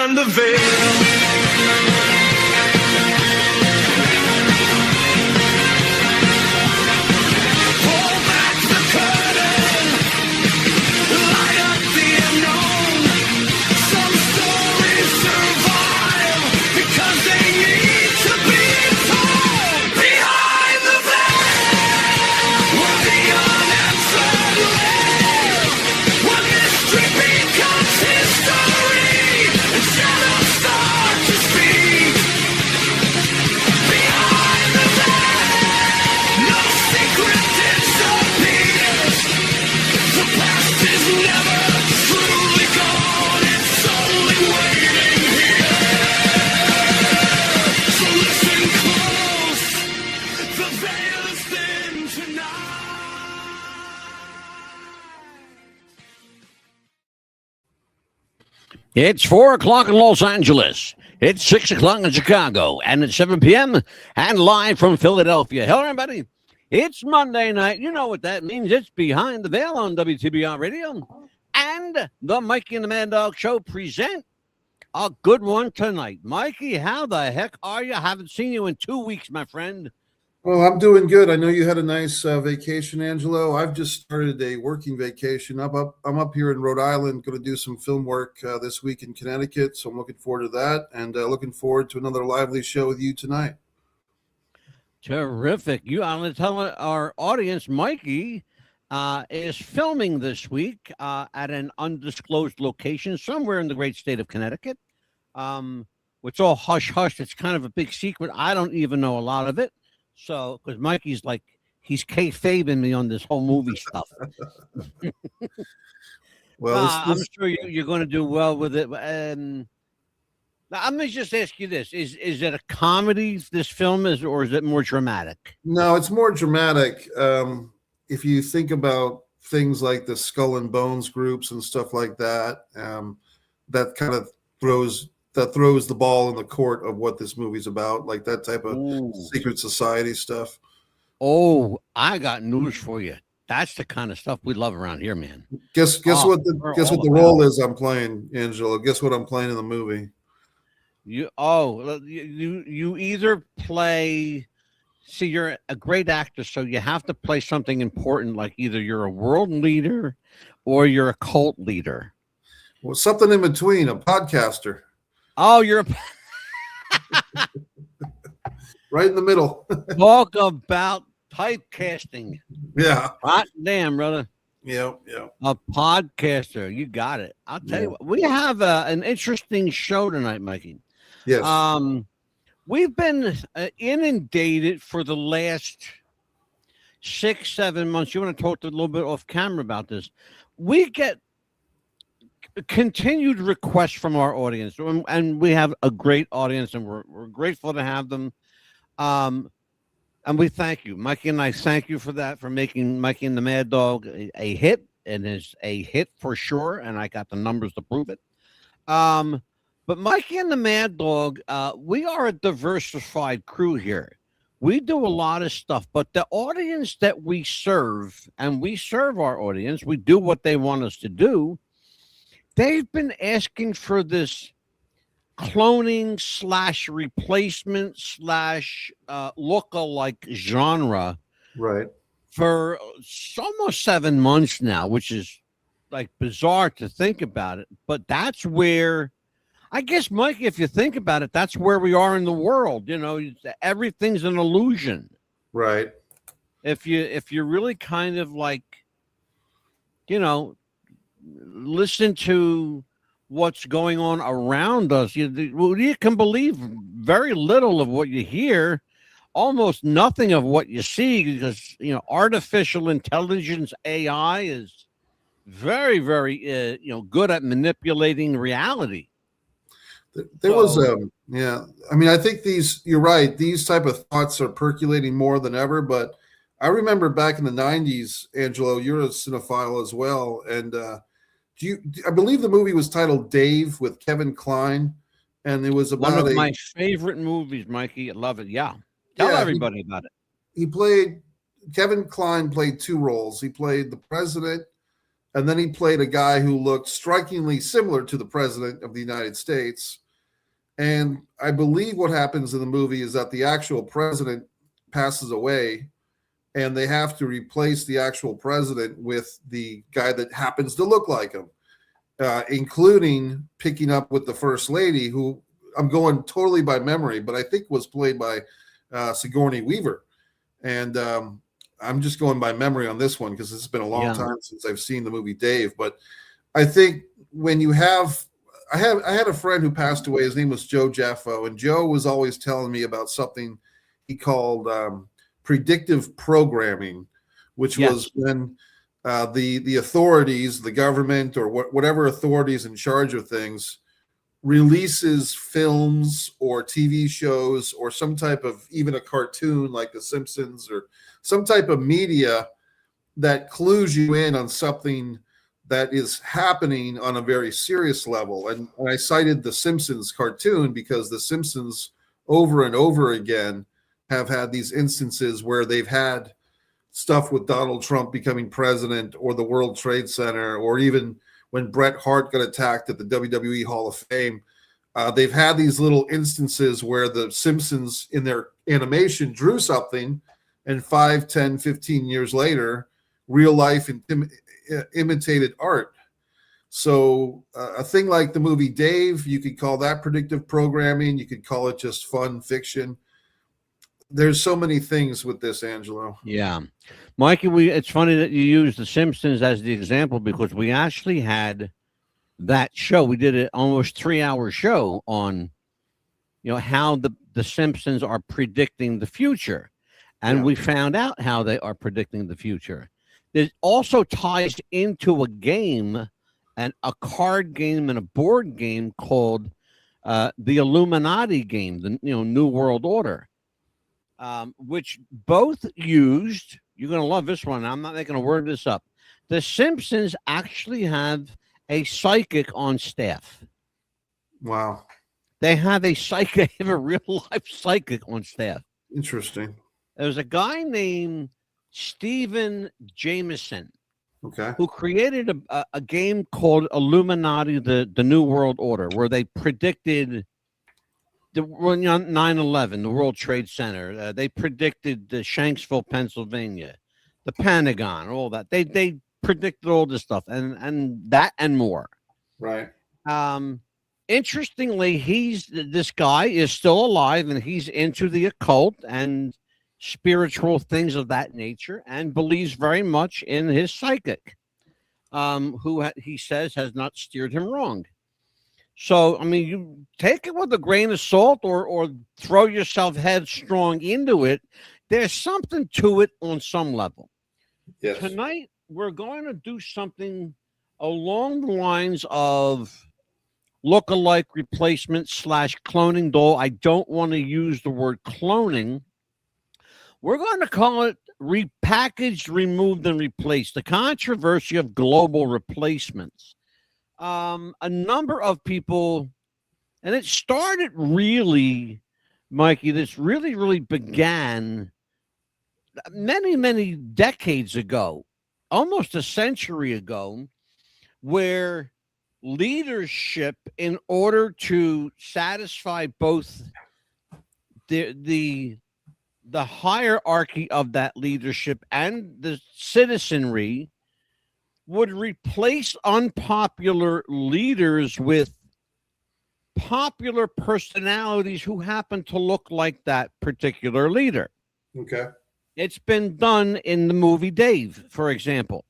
behind the veil. It's 4 o'clock in Los Angeles. It's 6 o'clock in Chicago. And it's 7 p.m. and live from Philadelphia. Hello, everybody. It's Monday night. You know what that means. It's Behind the Veil on WTBR Radio. And the Mikey and the Mad Dog Show present a good one tonight. Mikey, how the heck are you? I haven't seen you in 2 weeks, my friend. Well, I'm doing good. I know you had a nice vacation, Angelo. I've just started a working vacation. I'm up here in Rhode Island, going to do some film work this week in Connecticut, so I'm looking forward to that, and looking forward to another lively show with you tonight. Terrific. I'm going to tell our audience, Mikey is filming this week at an undisclosed location somewhere in the great state of Connecticut. It's all hush-hush. It's kind of a big secret. I don't even know a lot of it. So, because Mikey's like, he's kayfabing me on this whole movie stuff. Well, I'm sure you're going to do well with it. Now, I'm going to just ask you this. Is it a comedy, this film, or is it more dramatic? No, it's more dramatic. If you think about things like the Skull and Bones groups and stuff like that, that kind of throws the ball in the court of what this movie's about, like that type of secret society stuff. Oh, I got news for you. That's the kind of stuff we love around here, man. Guess what the role is I'm playing, Angelo. Guess what I'm playing in the movie. You either play. See, you're a great actor, so you have to play something important, like either you're a world leader or you're a cult leader. Well, something in between, a podcaster. Oh, you're a right in the middle. Talk about typecasting. Yeah. Hot damn, brother. Yeah. A podcaster. You got it. I'll tell you what. We have an interesting show tonight, Mikey. Yes. We've been inundated for the last 6-7 months. You want to talk a little bit off camera about this? We get continued requests from our audience, and we have a great audience, and we're grateful to have them. And we thank you, Mikey, and I thank you for that, for making Mikey and the Mad Dog a hit, and is a hit for sure. And I got the numbers to prove it. But Mikey and the Mad Dog, we are a diversified crew here. We do a lot of stuff, but the audience that we serve, and we serve our audience, we do what they want us to do. They've been asking for this cloning / replacement / look-alike genre, right, for almost 7 months now, which is like bizarre to think about it. But that's where, I guess, Mikey, if you think about it, that's where we are in the world. You know, everything's an illusion, right? If you really kind of like, you know, listen to what's going on around us, you can believe very little of what you hear, almost nothing of what you see, because, you know, artificial intelligence, AI, is very, very good at manipulating reality. There was I mean, I think you're right, these type of thoughts are percolating more than ever. But I remember back in the 90s, Angelo, you're a cinephile as well, and I believe the movie was titled Dave with Kevin Kline, and it was about one of my favorite movies, Mikey. I love it. Yeah. Tell everybody about it. Kevin Kline played two roles. He played the president And then he played a guy who looked strikingly similar to the president of the United States. And I believe what happens in the movie is that the actual president passes away, and they have to replace the actual president with the guy that happens to look like him, including picking up with the first lady, who I'm going totally by memory, but I think was played by Sigourney Weaver. And I'm just going by memory on this one because it's been a long time since I've seen the movie Dave. But I think when you have, I had a friend who passed away. His name was Joe Jaffo, and Joe was always telling me about something he called predictive programming, which was when the authorities, the government, or whatever authorities in charge of things, releases films or TV shows or some type of, even a cartoon like The Simpsons, or some type of media that clues you in on something that is happening on a very serious level. And I cited The Simpsons cartoon because The Simpsons over and over again have had these instances where they've had stuff with Donald Trump becoming president, or the World Trade Center, or even when Bret Hart got attacked at the WWE Hall of Fame. They've had these little instances where the Simpsons in their animation drew something, and 5, 10, 15 years later, real life imitated art. So a thing like the movie Dave, you could call that predictive programming. You could call it just fun fiction. There's so many things with this, Angelo. Yeah. Mikey, it's funny that you used The Simpsons as the example, because we actually had that show. We did an almost 3-hour show on, how the Simpsons are predicting the future. And we found out how they are predicting the future. It also ties into a game, and a card game and a board game called the Illuminati game, the New World Order, which both used. You're going to love this one. I'm not making a word of this up. The Simpsons actually have a psychic on staff. Wow. They have a psychic, they have a real life psychic on staff. Interesting. There's a guy named Stephen Jameson, okay, who created a game called Illuminati, the New World Order, where they predicted the 9/11, the World Trade Center. They predicted the Shanksville, Pennsylvania, the Pentagon, all that. They predicted all this stuff and that and more. Right. Interestingly, this guy is still alive, and he's into the occult and spiritual things of that nature, and believes very much in his psychic, who he says has not steered him wrong. So, I mean, you take it with a grain of salt, or throw yourself headstrong into it. There's something to it on some level. Yes. Tonight, we're going to do something along the lines of look-alike replacement / cloning, though I don't want to use the word cloning. We're going to call it repackaged, removed, and replaced. The controversy of global replacements. A number of people, and it started really, Mikey, this really began many, many decades ago, almost a century ago, where leadership, in order to satisfy both the hierarchy of that leadership and the citizenry, would replace unpopular leaders with popular personalities who happen to look like that particular leader. Okay. It's been done in the movie Dave, for example.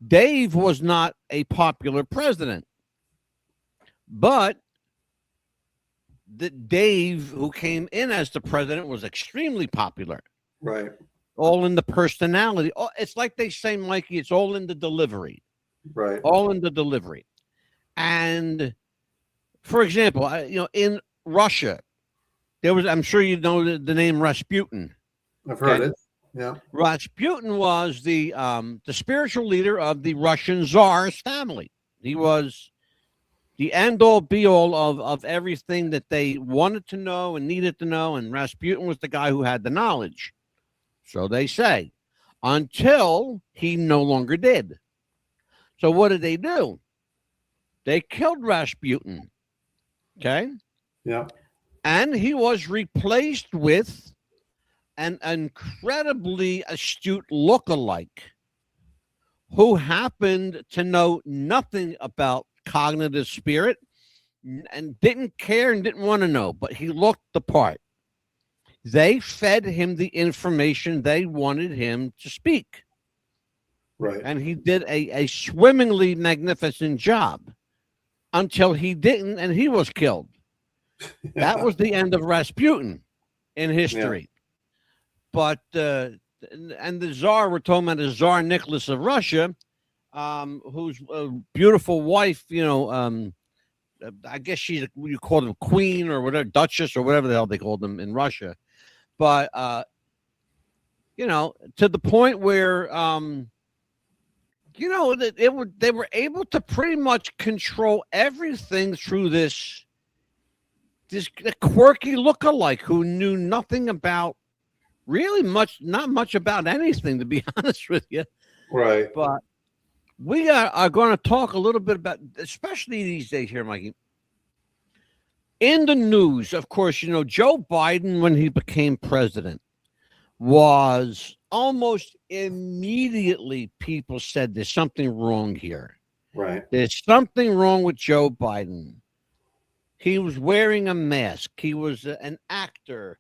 Dave was not a popular president, but the Dave who came in as the president was extremely popular. Right. All in the personality. It's like they say, Mikey, it's all in the delivery. Right. All in the delivery. And for example, in Russia, there was, I'm sure you know the name Rasputin. I've heard it. Yeah. Rasputin was the spiritual leader of the Russian Tsar's family. He was the end-all, be-all of everything that they wanted to know and needed to know, and Rasputin was the guy who had the knowledge. So they say, until he no longer did. So what did they do? They killed Rasputin. Okay. Yeah. And he was replaced with an incredibly astute lookalike who happened to know nothing about cognitive spirit and didn't care and didn't want to know, but he looked the part. They fed him the information they wanted him to speak. Right. And he did a swimmingly magnificent job until he didn't, and he was killed. That was the end of Rasputin in history. Yeah. But and the Tsar, we're talking about the Tsar Nicholas of Russia, whose beautiful wife, I guess she's, you call them queen or whatever, duchess or whatever the hell they call them in Russia. But, to the point where, that they were able to pretty much control everything through this quirky lookalike who knew nothing about not much about anything, to be honest with you. Right. But we are going to talk a little bit about, especially these days here, Mikey. In the news, of course, Joe Biden, when he became president, was almost immediately people said there's something wrong here. Right. There's something wrong with Joe Biden. He was wearing a mask. He was an actor.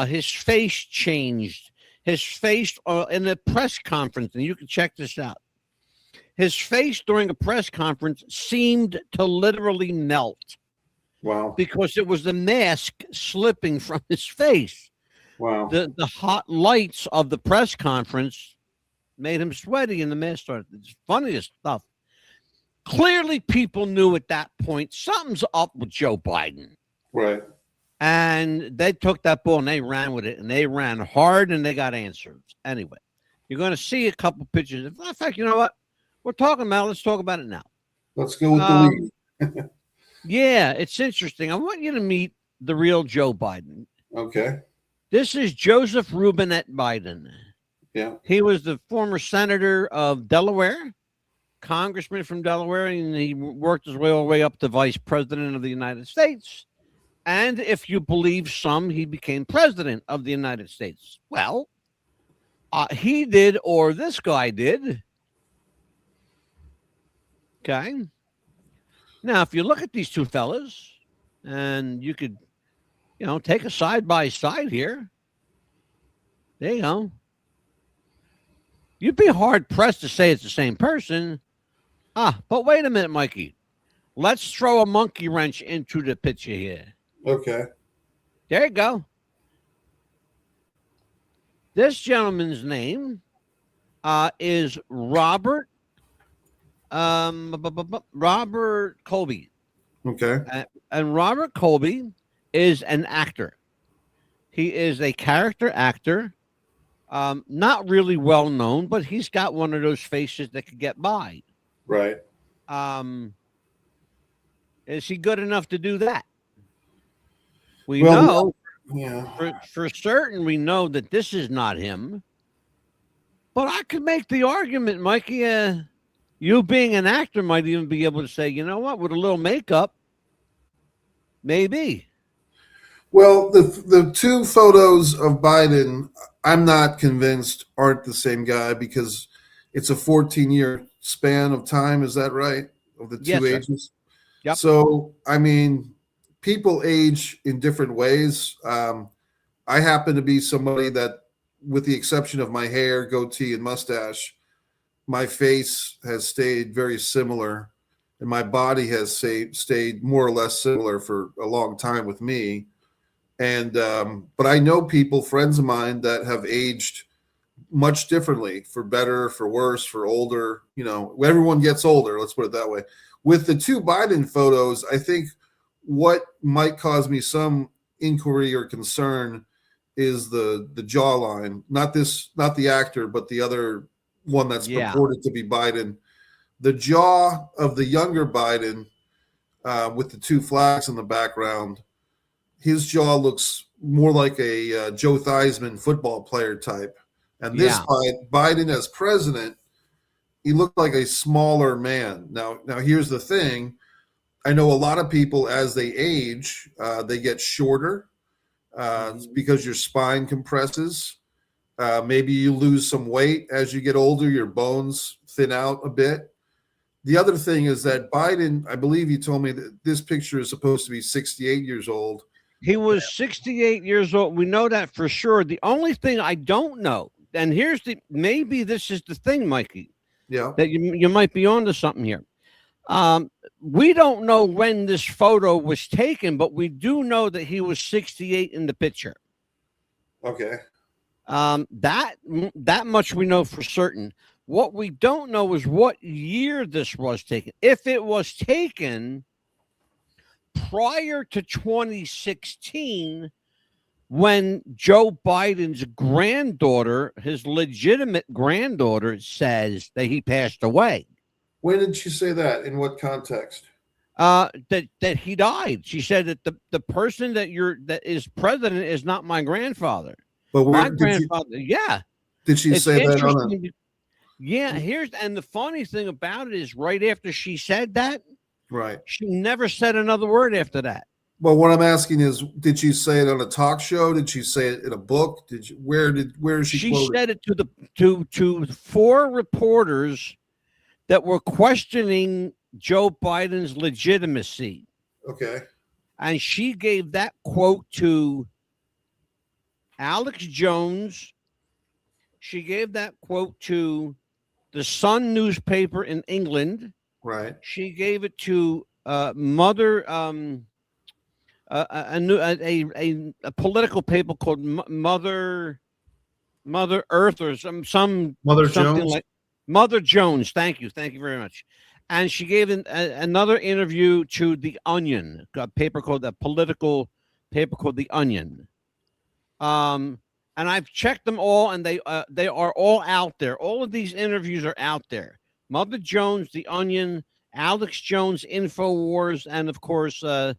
His face changed. His face in a press conference, and you can check this out. His face during a press conference seemed to literally melt. Wow. Because it was the mask slipping from his face. Wow. The hot lights of the press conference made him sweaty, and the mask started. It's funniest stuff. Clearly, people knew at that point something's up with Joe Biden. Right. And they took that ball and they ran with it, and they ran hard, and they got answers. Anyway, you're going to see a couple pictures. In fact, you know what? We're talking about, let's talk about it now. Let's go with the lead. Yeah, it's interesting. I want you to meet the real Joe Biden. Okay. This is Joseph Robinette Biden. Yeah. He was the former senator of Delaware, congressman from Delaware, and he worked his way all the way up to vice president of the United States. And if you believe some, he became president of the United States. Well, he did, or this guy did. Okay. Now, if you look at these two fellas, and you could, take a side by side here. There you go. You'd be hard pressed to say it's the same person. But wait a minute, Mikey. Let's throw a monkey wrench into the picture here. Okay. There you go. This gentleman's name is Robert Colby. Okay. And Robert Colby is an actor. He is a character actor, not really well known, but he's got one of those faces that could get by. Right. Is he good enough to do that? We know, for certain, we know that this is not him. But I could make the argument, Mikey, you being an actor might even be able to say, you know what, with a little makeup, maybe. Well, the two photos of Biden, I'm not convinced aren't the same guy because it's a 14-year span of time. Is that right? Of the two ages? Yep. So, I mean, people age in different ways. I happen to be somebody that, with the exception of my hair, goatee, and mustache, my face has stayed very similar, and my body has stayed more or less similar for a long time with me. And but I know people, friends of mine, that have aged much differently, for better, for worse, for older. Everyone gets older. Let's put it that way. With the two Biden photos, I think what might cause me some inquiry or concern is the jawline. Not the actor, but the other one that's purported to be Biden. The jaw of the younger Biden, with the two flags in the background, his jaw looks more like a Joe Theismann football player type. And this Biden as president he looked like a smaller man. Now here's the thing. I know a lot of people, as they age, they get shorter because your spine compresses. Maybe you lose some weight as you get older. Your bones thin out a bit. The other thing is that Biden, I believe you told me that this picture is supposed to be 68 years old. He was 68 years old. We know that for sure. The only thing I don't know, and maybe this is the thing, Mikey, that you might be onto something here. We don't know when this photo was taken, but we do know that he was 68 in the picture. Okay. That much we know for certain. What we don't know is what year this was taken. If it was taken prior to 2016, when Joe Biden's granddaughter, his legitimate granddaughter, says that he passed away. When did she say that? In what context? That he died. She said that the person that is president is not my grandfather. But my grandfather, Did she say that on a... Yeah, and the funny thing about it is right after she said that, right, she never said another word after that. Well, what I'm asking is, did she say it on a talk show? Did she say it in a book? Where is she? She said it to 4 reporters that were questioning Joe Biden's legitimacy. Okay. And she gave that quote to Alex Jones. She gave that quote to the Sun newspaper in England. Right. She gave it to a political paper called Mother Earth or some Mother something Jones. like Mother Jones. Thank you very much. And she gave another interview to The Onion, a political paper called The Onion. And I've checked them all, and they are all out there. All of these interviews are out there. Mother Jones, The Onion, Alex Jones, InfoWars, and of course the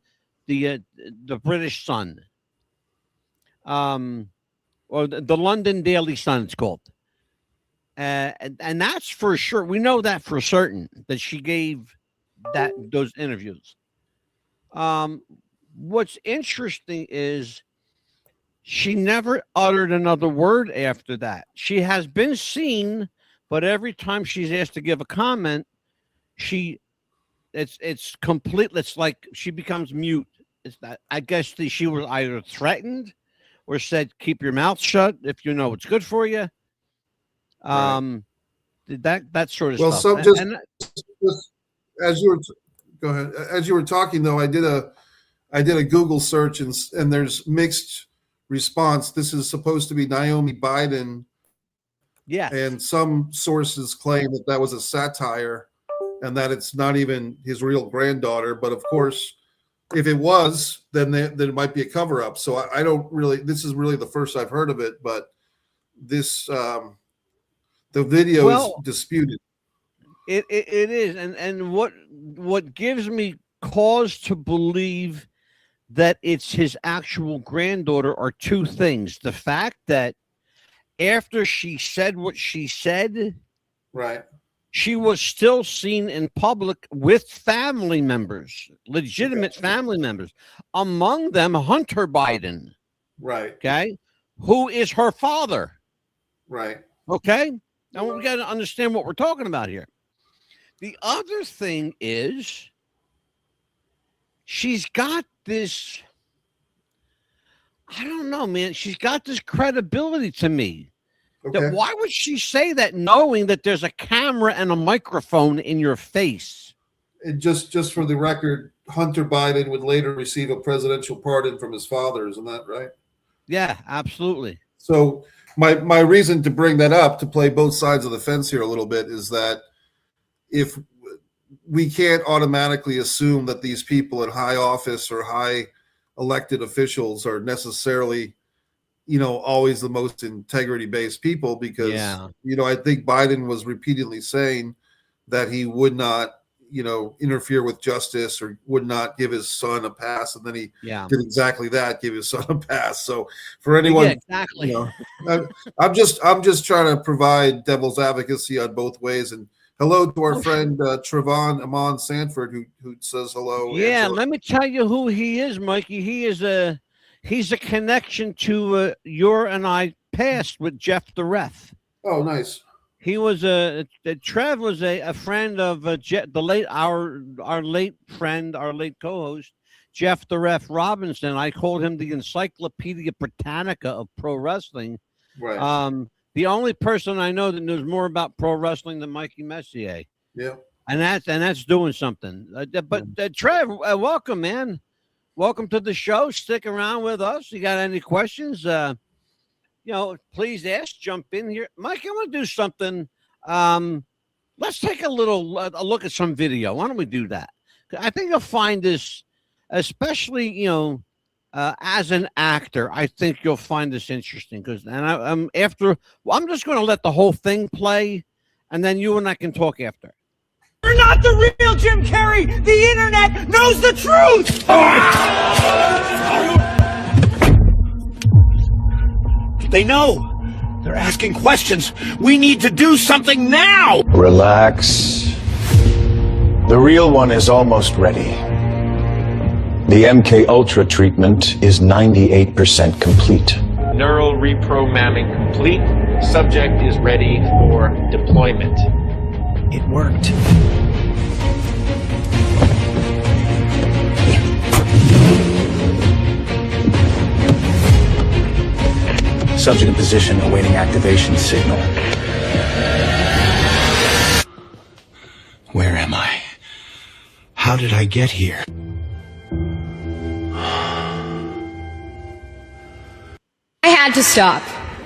British Sun, or the London Daily Sun. It's called, and that's for sure. We know that for certain that she gave those interviews. What's interesting is she never uttered another word after that. She has been seen, but every time she's asked to give a comment, it's complete. It's like she becomes mute. It's that I guess she was either threatened or said, "Keep your mouth shut if you know what's good for you." Right. That sort of stuff. Well, just as you were go ahead. As you were talking, though, I did a Google search and there's mixed response. This is supposed to be Naomi Biden. Yeah. And some sources claim that was a satire and that it's not even his real granddaughter. But of course, if it was, then there might be a cover up. So I don't really, this is really the first I've heard of it, but this, the video is disputed. It is. And what gives me cause to believe that it's his actual granddaughter are 2 things. The fact that after she said what she said, right, she was still seen in public with family members, legitimate family members, among them Hunter Biden. Right. Okay. Who is her father. Right. Okay. Now we got to understand what we're talking about here. The other thing is she's got this, I don't know, man. She's got this credibility to me. Okay. That why would she say that knowing that there's a camera and a microphone in your face? And just for the record, Hunter Biden would later receive a presidential pardon from his father. Isn't that right? Yeah, absolutely. So my reason to bring that up, to play both sides of the fence here a little bit, is that if we can't automatically assume that these people in high office or high elected officials are necessarily, always the most integrity-based people, because, I think Biden was repeatedly saying that he would not, interfere with justice or would not give his son a pass. And then he did exactly that, give his son a pass. So for anyone, exactly. I'm just trying to provide devil's advocacy on both ways and Hello to our friend Trevon Amon Sanford, who says hello. Yeah, Angela. let me tell you who he is, Mikey. He's a connection to your and I past with Jeff the Ref. Oh, nice. He was Trev was a friend of our late friend, our late co-host, Jeff the Ref Robinson. I called him the Encyclopedia Britannica of pro wrestling. Right. The only person I know that knows more about pro wrestling than Mikey Messier. Yeah. And that's doing something. But Trev, welcome, man. Welcome to the show. Stick around with us. You got any questions? Please ask. Jump in here, Mike. I want to do something. Let's take a look at some video. Why don't we do that? I think you'll find this, especially as an actor. I think you'll find this interesting because, I'm just going to let the whole thing play, and then you and I can talk after. You're not the real Jim Carrey! The internet knows the truth! They know. They're asking questions. We need to do something now! Relax. The real one is almost ready. The MK Ultra treatment is 98% complete. Neural reprogramming complete. Subject is ready for deployment. It worked. Subject in position, awaiting activation signal. Where am I? How did I get here? I had to stop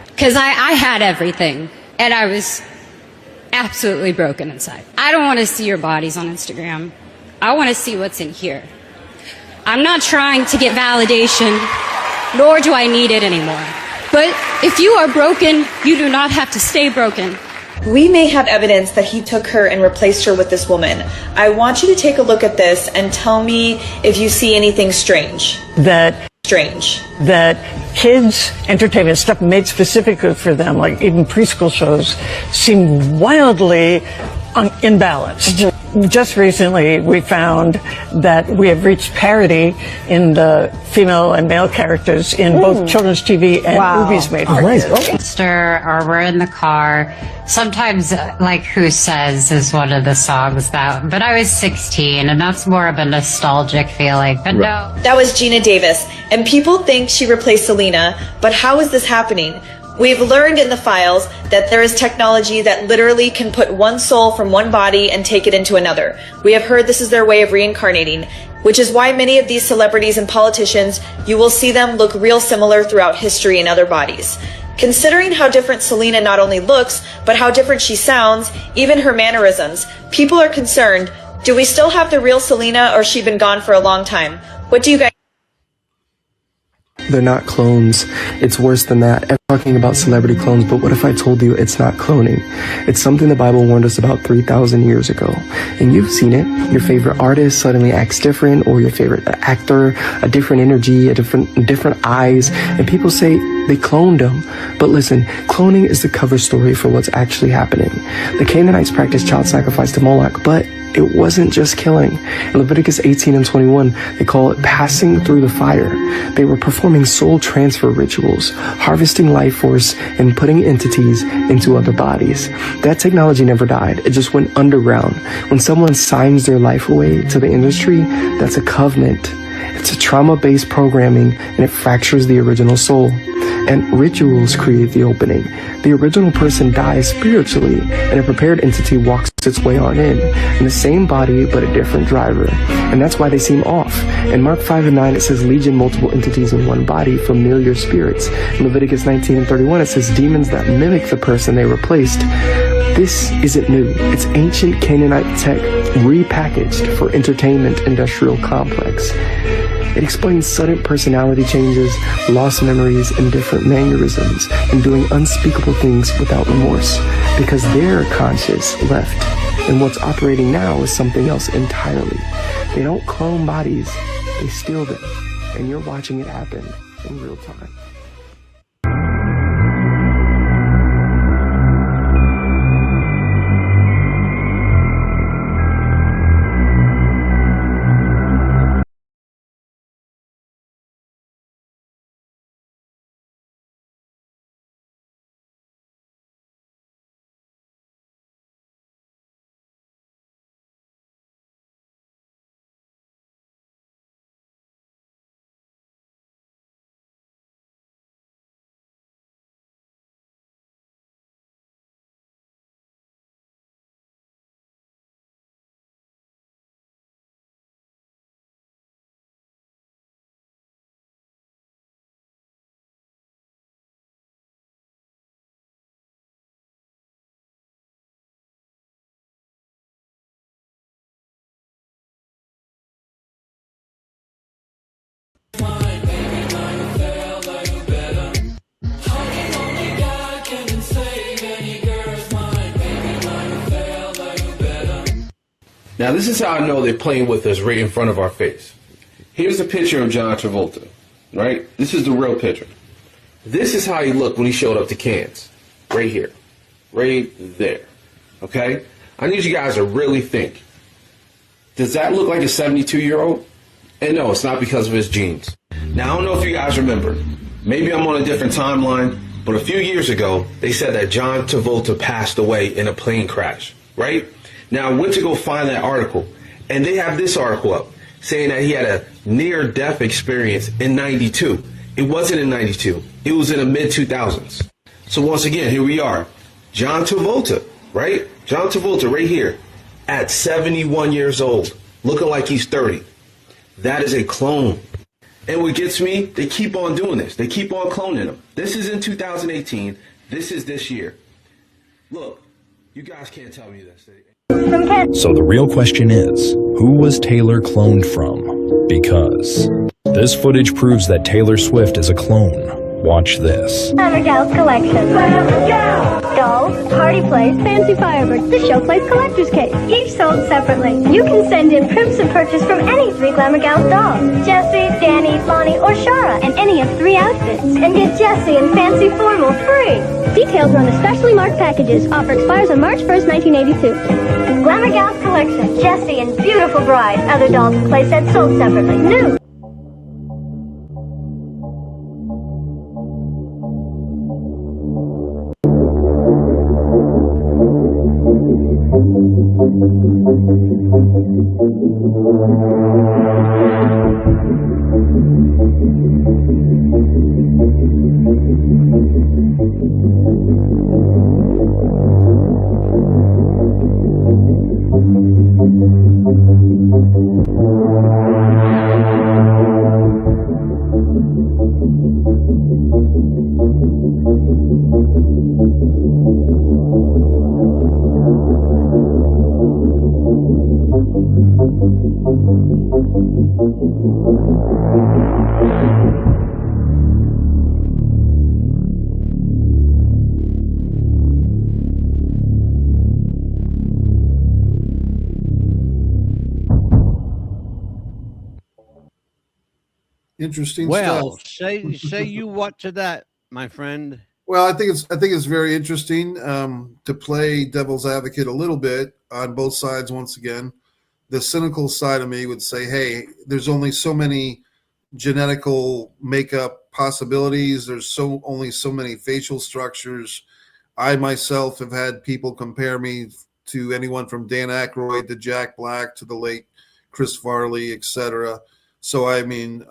because I had everything and I was absolutely broken inside. I don't want to see your bodies on Instagram. I want to see what's in here. I'm not trying to get validation, nor do I need it anymore. But if you are broken, you do not have to stay broken. We may have evidence that he took her and replaced her with this woman. I want you to take a look at this and tell me if you see anything strange. That kids' entertainment stuff made specifically for them, like even preschool shows, seem wildly imbalanced. Just recently, we found that we have reached parity in the female and male characters in both children's TV and movies made for kids. Or we're in the car. Sometimes, like Who Says is one of the songs but I was 16, and that's more of a nostalgic feeling. But no. That was Gina Davis, and people think she replaced Selena, but how is this happening? We've learned in the files that there is technology that literally can put one soul from one body and take it into another. We have heard this is their way of reincarnating, which is why many of these celebrities and politicians, you will see them look real similar throughout history in other bodies. Considering how different Selena not only looks, but how different she sounds, even her mannerisms, people are concerned, do we still have the real Selena or has she been gone for a long time? What do you guys... They're not clones. It's worse than that. I'm talking about celebrity clones, but what if I told you it's not cloning? It's something the Bible warned us about 3,000 years ago. And you've seen it. Your favorite artist suddenly acts different, or your favorite actor, a different energy, different eyes, and people say they cloned them. But listen, cloning is the cover story for what's actually happening. The Canaanites practiced child sacrifice to Moloch, but it wasn't just killing. In Leviticus 18 and 21, they call it passing through the fire. They were performing soul transfer rituals, harvesting life force and putting entities into other bodies. That technology never died. It just went underground. When someone signs their life away to the industry, that's a covenant. It's a trauma-based programming, and it fractures the original soul. And rituals create the opening. The original person dies spiritually, and a prepared entity walks its way on in the same body but a different driver. And that's why they seem off. In Mark 5 and 9, it says legion, multiple entities in one body, familiar spirits. In Leviticus 19 and 31, it says demons that mimic the person they replaced. This isn't new. It's ancient Canaanite tech repackaged for entertainment industrial complex. It explains sudden personality changes, lost memories, and different mannerisms, and doing unspeakable things without remorse, because their conscious left, and what's operating now is something else entirely. They don't clone bodies, they steal them, and you're watching it happen in real time. Now, this is how I know they're playing with us right in front of our face. Here's a picture of John Travolta, right? This is the real picture. This is how he looked when he showed up to Cannes. Right here. Right there. Okay? I need you guys to really think. Does that look like a 72-year-old? And no, it's not because of his genes. Now, I don't know if you guys remember. Maybe I'm on a different timeline, but a few years ago, they said that John Travolta passed away in a plane crash, right? Now, I went to go find that article, and they have this article up saying that he had a near-death experience in 92. It wasn't in 92. It was in the mid-2000s. So once again, here we are. John Travolta, right? John Travolta right here at 71 years old, looking like he's 30. That is a clone. And what gets me, they keep on doing this. They keep on cloning him. This is in 2018. This is this year. Look, you guys can't tell me this. So the real question is, who was Taylor cloned from? Because this footage proves that Taylor Swift is a clone. Watch this. Glamour Gals Collection. Dolls, party plays, fancy fireworks, the show place collector's case. Each sold separately. You can send in proofs of purchase from any 3 Glamour Gals dolls. Jessie, Danny, Lonnie, or Shara in any of 3 outfits. And get Jessie in fancy formal free. Details are on the specially marked packages. Offer expires on March 1st, 1982. Glamour Gals Collection. Jessie and beautiful bride. Other dolls and play sets sold separately. New. Interesting well, stuff. say you what to that, my friend? Well, I think it's very interesting to play devil's advocate a little bit on both sides. Once again, the cynical side of me would say, "Hey, there's only so many genetical makeup possibilities. There's only so many facial structures." I myself have had people compare me to anyone from Dan Aykroyd to Jack Black to the late Chris Farley, etc. So, I mean,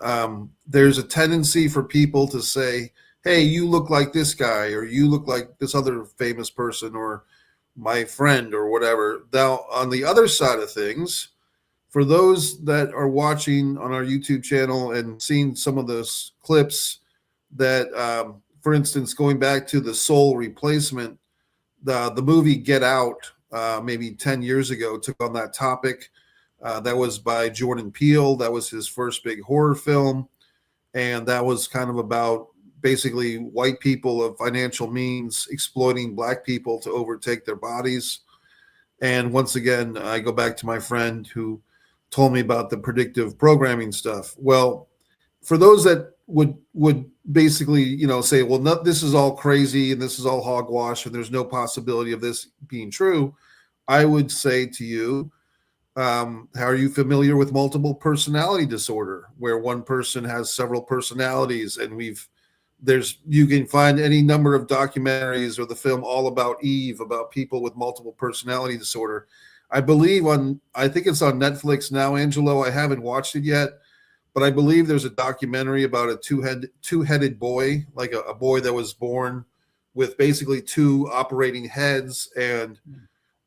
there's a tendency for people to say, hey, you look like this guy, or you look like this other famous person, or my friend, or whatever. Now, on the other side of things, for those that are watching on our YouTube channel and seeing some of those clips that, for instance, going back to the soul replacement, the movie Get Out, maybe 10 years ago, took on that topic. That was by Jordan Peele. That was his first big horror film. And that was kind of about basically white people of financial means exploiting black people to overtake their bodies. And once again, I go back to my friend who told me about the predictive programming stuff. Well, for those that would basically, say, well, this is all crazy and this is all hogwash and there's no possibility of this being true, I would say to you, are you familiar with multiple personality disorder, where one person has several personalities? And you can find any number of documentaries or the film All About Eve about people with multiple personality disorder. I think it's on Netflix now, Angelo. I haven't watched it yet, but I believe there's a documentary about a two-headed boy, like a boy that was born with basically 2 operating heads. And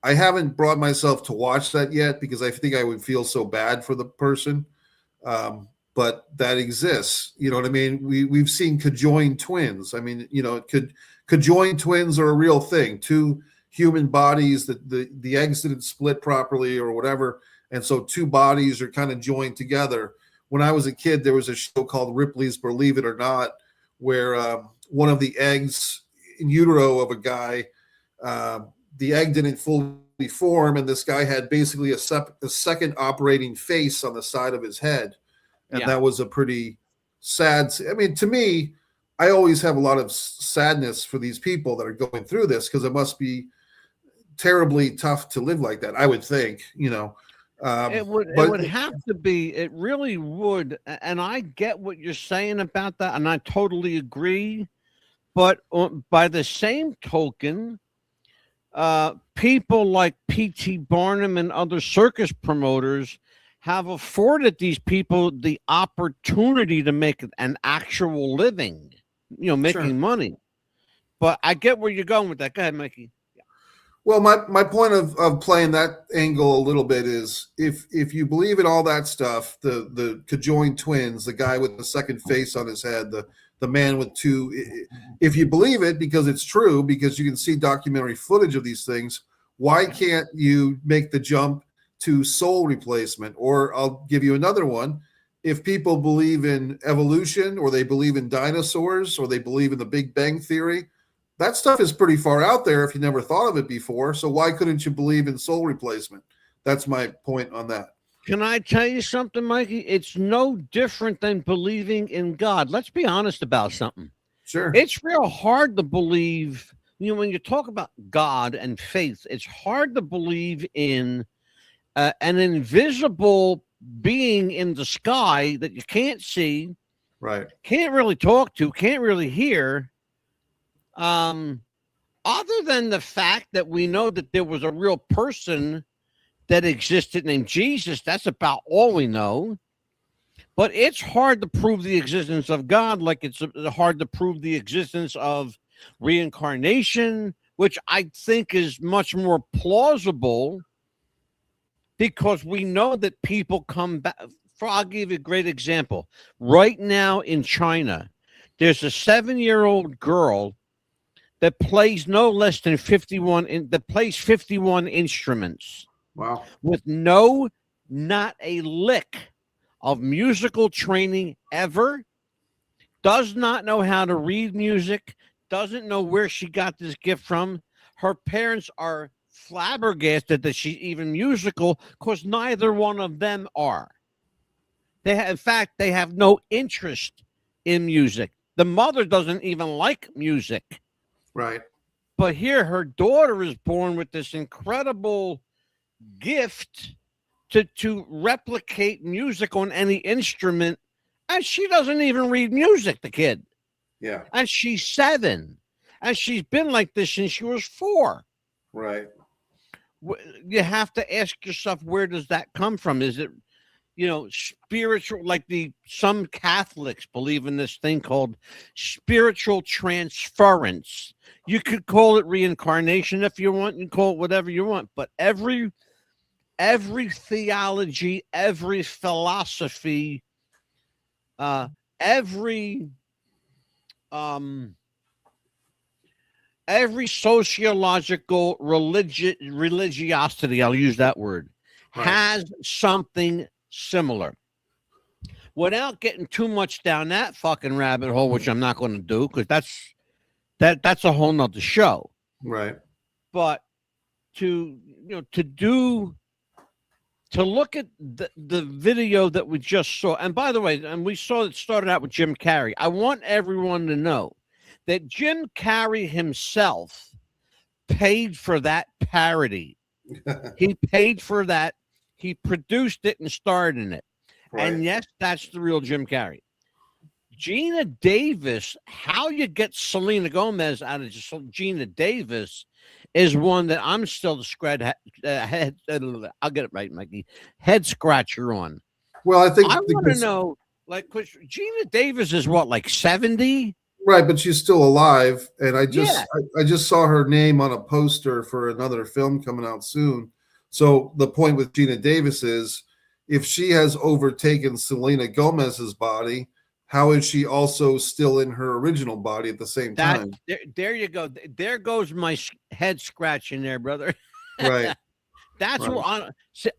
I haven't brought myself to watch that yet because I think I would feel so bad for the person. But that exists. You know what I mean? We've seen conjoined twins. I mean, conjoined twins are a real thing. 2 human bodies that the eggs didn't split properly or whatever. And so 2 bodies are kind of joined together. When I was a kid, there was a show called Ripley's Believe It or Not, where one of the eggs in utero of a guy, the egg didn't fully deform, and this guy had basically a second operating face on the side of his head. And that was a pretty sad. I mean, to me, I always have a lot of sadness for these people that are going through this, because it must be terribly tough to live like that, I would think, you know. It would have to be. It really would. And I get what you're saying about that, and I totally agree. But by the same token, people like P.T. Barnum and other circus promoters have afforded these people the opportunity to make an actual living, you know, making money. But I get where you're going with that. Go ahead, Mikey. Well, my point of playing that angle a little bit is, if you believe in all that stuff, the conjoined twins, the guy with the second face on his head, the man with two, if you believe it because it's true, because you can see documentary footage of these things, why can't you make the jump to soul replacement? Or I'll give you another one. If people believe in evolution, or they believe in dinosaurs, or they believe in the Big Bang Theory, that stuff is pretty far out there if you never thought of it before. So why couldn't you believe in soul replacement? That's my point on that. Can I tell you something, Mikey? It's no different than believing in God. Let's be honest about something. Sure. It's real hard to believe, you know, when you talk about God and faith, it's hard to believe in an invisible being in the sky that you can't see, right? Can't really talk to, can't really hear. Other than the fact that we know that there was a real person that existed named Jesus, that's about all we know. But it's hard to prove the existence of God, like it's hard to prove the existence of reincarnation, which I think is much more plausible, because we know that people come back. I'll give you a great example. Right now in China, there's a 7-year-old girl that plays no less than 51 instruments. Wow. With not a lick of musical training ever, does not know how to read music, doesn't know where she got this gift from. Her parents are flabbergasted that she's even musical, because neither one of them are. In fact, they have no interest in music. The mother doesn't even like music. Right. But here her daughter is born with this incredible gift to replicate music on any instrument, and she doesn't even read music, the kid. Yeah. And she's 7, and she's been like this since she was 4. Right. You have to ask yourself, where does that come from? Is it, you know, spiritual? Like some Catholics believe in this thing called spiritual transference. You could call it reincarnation if you want, and call it whatever you want. But every theology, every philosophy, every sociological religiosity, I'll use that word, has something similar. Without getting too much down that fucking rabbit hole, which I'm not going to do, because that's a whole nother show. Right. But to look at the video that we just saw, and by the way, and we saw it started out with Jim Carrey. I want everyone to know that Jim Carrey himself paid for that parody. He paid for that. He produced it and starred in it. Right. And yes, that's the real Jim Carrey. Gina Davis, how you get Selena Gomez out of Gina Davis is one that I'm still I'll get it right, Mikey. Head scratcher on. Well, I think I want to know, like, Gina Davis is what, like 70? Right, but she's still alive, and I just saw her name on a poster for another film coming out soon. So the point with Gina Davis is, if she has overtaken Selena Gomez's body, how is she also still in her original body at the same time? There you go. There goes my head scratching there, brother. Right. That's what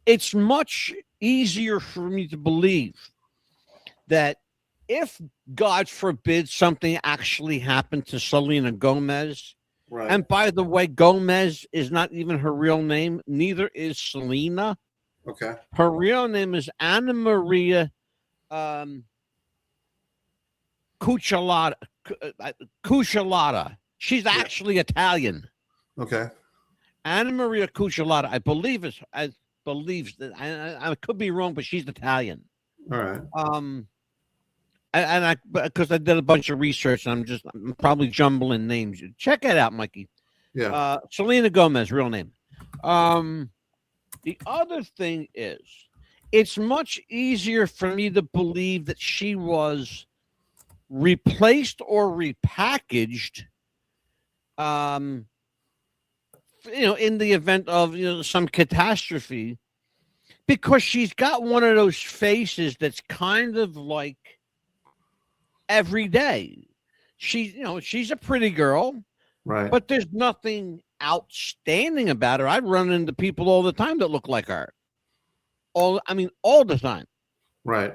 it's much easier for me to believe that if, God forbid, something actually happened to Selena Gomez, Right. And by the way, Gomez is not even her real name. Neither is Selena. Okay. Her real name is Anna Maria Cucciolata. Cucciolata. She's actually Italian. Okay. Anna Maria Cucciolata. I believe that I could be wrong, but she's Italian. All right. And I because I did a bunch of research, and I'm probably jumbling names. Check it out, Mikey. Yeah. Selena Gomez, real name. The other thing is, it's much easier for me to believe that she was replaced or repackaged, in the event of some catastrophe, because she's got one of those faces that's kind of like every day. She's a pretty girl, right? But there's nothing outstanding about her. I run into people all the time that look like her. All the time. Right.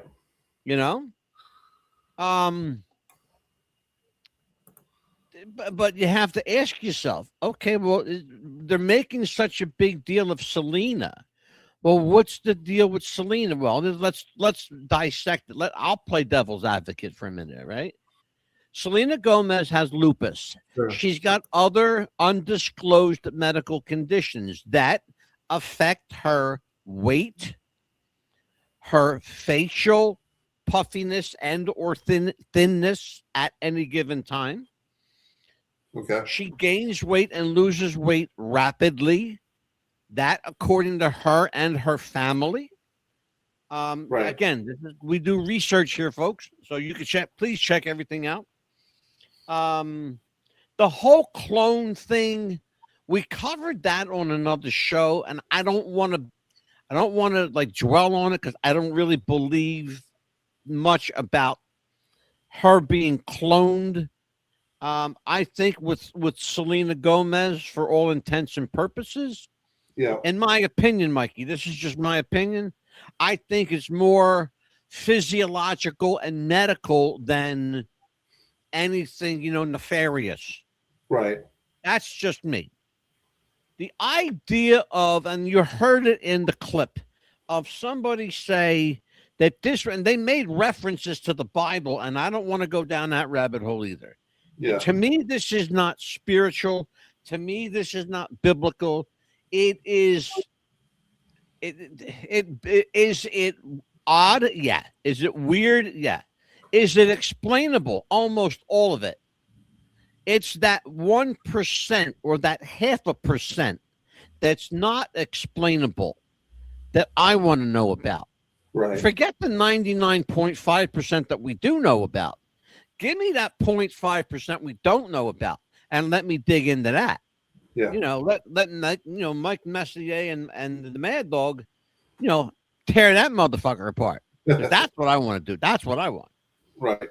But you have to ask yourself, okay, well, they're making such a big deal of Selena. Well, what's the deal with Selena? Well, let's dissect it. I'll play devil's advocate for a minute, right? Selena Gomez has lupus. Sure. She's got other undisclosed medical conditions that affect her weight, her facial puffiness and or thinness at any given time. Okay. She gains weight and loses weight rapidly. That, according to her and her family. Right. Again, we do research here, folks, so you can check. Please check everything out. The whole clone thing, we covered that on another show, and I don't want to like dwell on it because I don't really believe much about her being cloned. I think with Selena Gomez, for all intents and purposes, in my opinion, Mikey, this is just my opinion, I think it's more physiological and medical than anything, nefarious. Right. That's just me. The idea of, and you heard it in the clip, of somebody say that and they made references to the Bible, and I don't want to go down that rabbit hole either. Yeah. To me, this is not spiritual. To me, this is not biblical. It is. Is it odd? Yeah. Is it weird? Yeah. Is it explainable? Almost all of it. It's that 1% or that 0.5% that's not explainable that I want to know about. Right. Forget the 99.5% that we do know about. Give me that 0.5% we don't know about, and let me dig into that. Yeah. Let Mike Messier and the Mad Dog, tear that motherfucker apart. That's what I want to do. That's what I want. Right.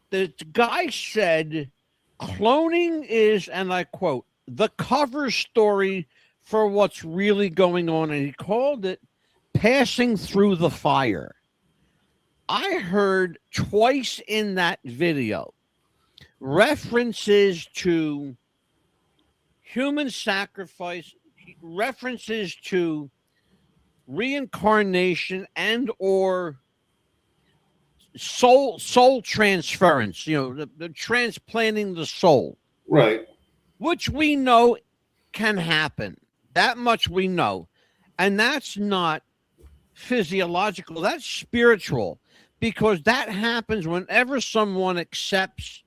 The guy said cloning is, and I quote, the cover story for what's really going on, and he called it passing through the fire. I heard twice in that video references to human sacrifice, references to reincarnation and or soul transference, the transplanting the soul. Right. Which we know can happen. That much we know. And that's not physiological, that's spiritual, because that happens whenever someone accepts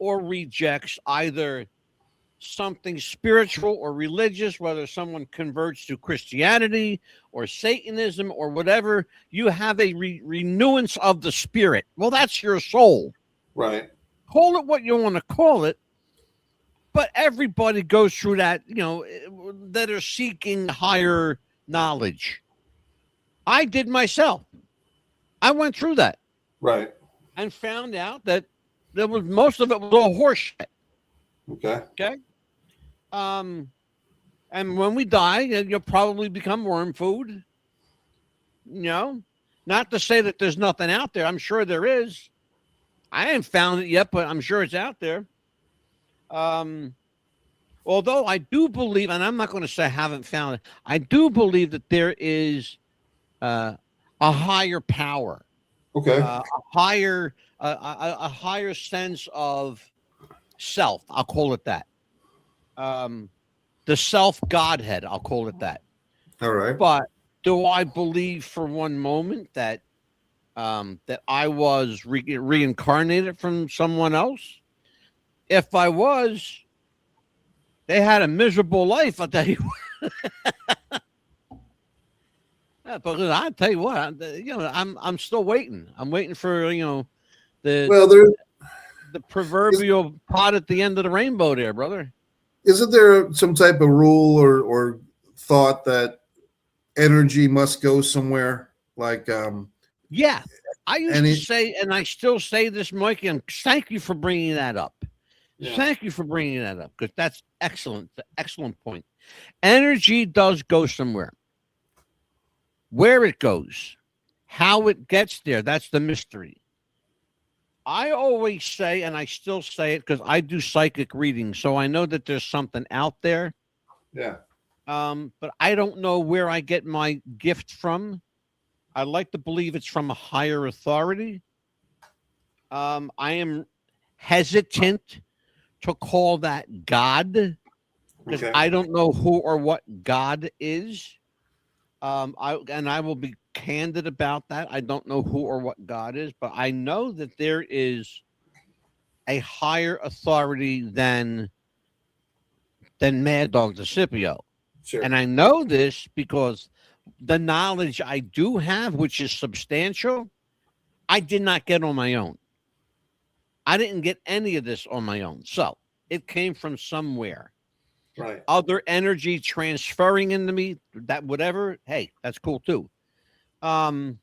or rejects either something spiritual or religious, whether someone converts to Christianity or Satanism or whatever. You have a renewance of the spirit. Well, that's your soul. Right. Call it what you want to call it. But everybody goes through that, that are seeking higher knowledge. I did myself. I went through that. Right. And found out that most of it was all horse shit. Okay. Okay. And when we die, you'll probably become worm food. Not to say that there's nothing out there. I'm sure there is. I haven't found it yet, but I'm sure it's out there. Although I do believe, and I'm not going to say I haven't found it, I do believe that there is a higher power, Okay. a higher sense of self. I'll call it that. The self Godhead. I'll call it that. All right. But do I believe for one moment that that I was reincarnated from someone else? If I was, they had a miserable life. I'll tell you. But I'll tell you what, I'm still waiting. I'm waiting for the proverbial pot at the end of the rainbow, there, brother. Isn't there some type of rule or thought that energy must go somewhere? Like, yeah, I used to say, and I still say this, Mike, and thank you for bringing that up. Yeah. Thank you for bringing that up, because that's excellent. Excellent point. Energy does go somewhere. Where it goes, how it gets there, that's the mystery. I always say, and I still say it because I do psychic readings, so I know that there's something out there. Yeah. But I don't know where I get my gift from. I like to believe it's from a higher authority. I am hesitant to call that God, because I don't know who or what God is. I will be candid about that. I don't know who or what God is, but I know that there is a higher authority than Mad Dog DeCipio. Sure. And I know this because the knowledge I do have, which is substantial, I did not get on my own. I didn't get any of this on my own. So it came from somewhere. Right. Other energy transferring into me, that whatever, hey, that's cool too. But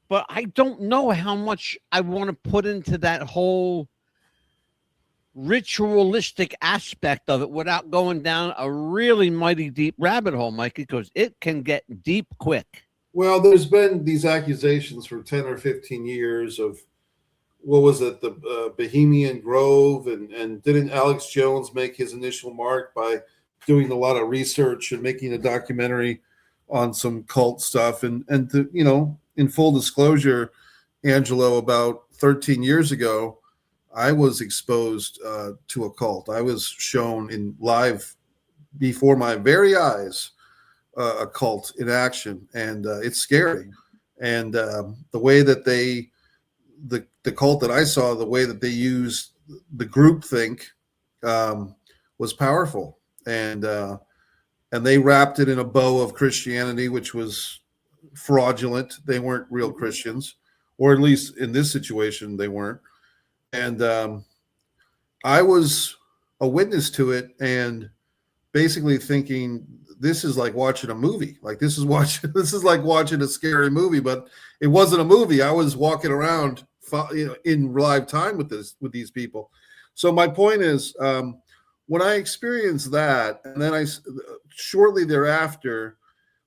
I don't know how much I want to put into that whole ritualistic aspect of it without going down a really mighty deep rabbit hole, Mikey, because it can get deep quick. Well, there's been these accusations for 10 or 15 years of, what was it, the Bohemian Grove, and didn't Alex Jones make his initial mark by doing a lot of research and making a documentary on some cult stuff? And to, in full disclosure, Angelo, about 13 years ago, I was exposed to a cult. I was shown in live before my very eyes a cult in action, and it's scary. And the way that the cult that I saw, the way that they used the group think was powerful, and they wrapped it in a bow of Christianity, which was fraudulent. They weren't real Christians, or at least in this situation, they weren't. And I was a witness to it, and basically thinking, this is like watching a movie. Like this is like watching a scary movie, but it wasn't a movie. I was walking around in live time with these people. So my point is, when I experienced that, and then shortly thereafter,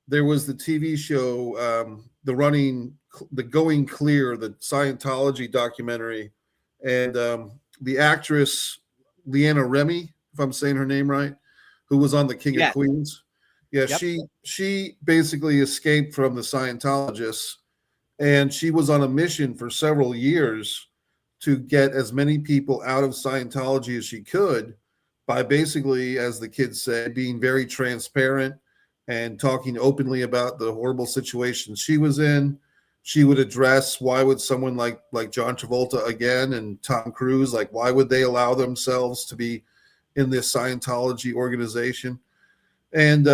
there was the TV show, the Going Clear, the Scientology documentary, and the actress Leanna Remy, if I'm saying her name right, who was on The King of Queens. Yeah, yep. She basically escaped from the Scientologists, and she was on a mission for several years to get as many people out of Scientology as she could by basically, as the kids say, being very transparent and talking openly about the horrible situation she was in. She would address, why would someone like John Travolta again and Tom Cruise, like why would they allow themselves to be in this Scientology organization? And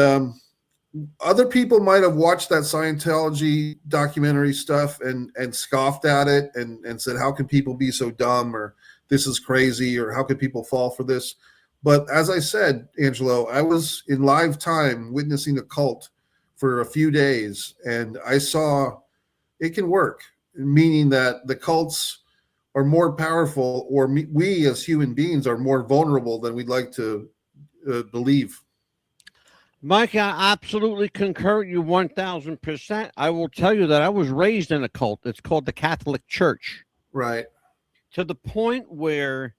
other people might have watched that Scientology documentary stuff and scoffed at it and said, how can people be so dumb, or this is crazy, or how could people fall for this? But as I said, Angelo, I was in live time witnessing a cult for a few days, and I saw it can work, meaning that the cults are more powerful, or we as human beings are more vulnerable than we'd like to believe. Mike, I absolutely concur with you 1,000%. I will tell you that I was raised in a cult. It's called the Catholic Church. Right. To the point where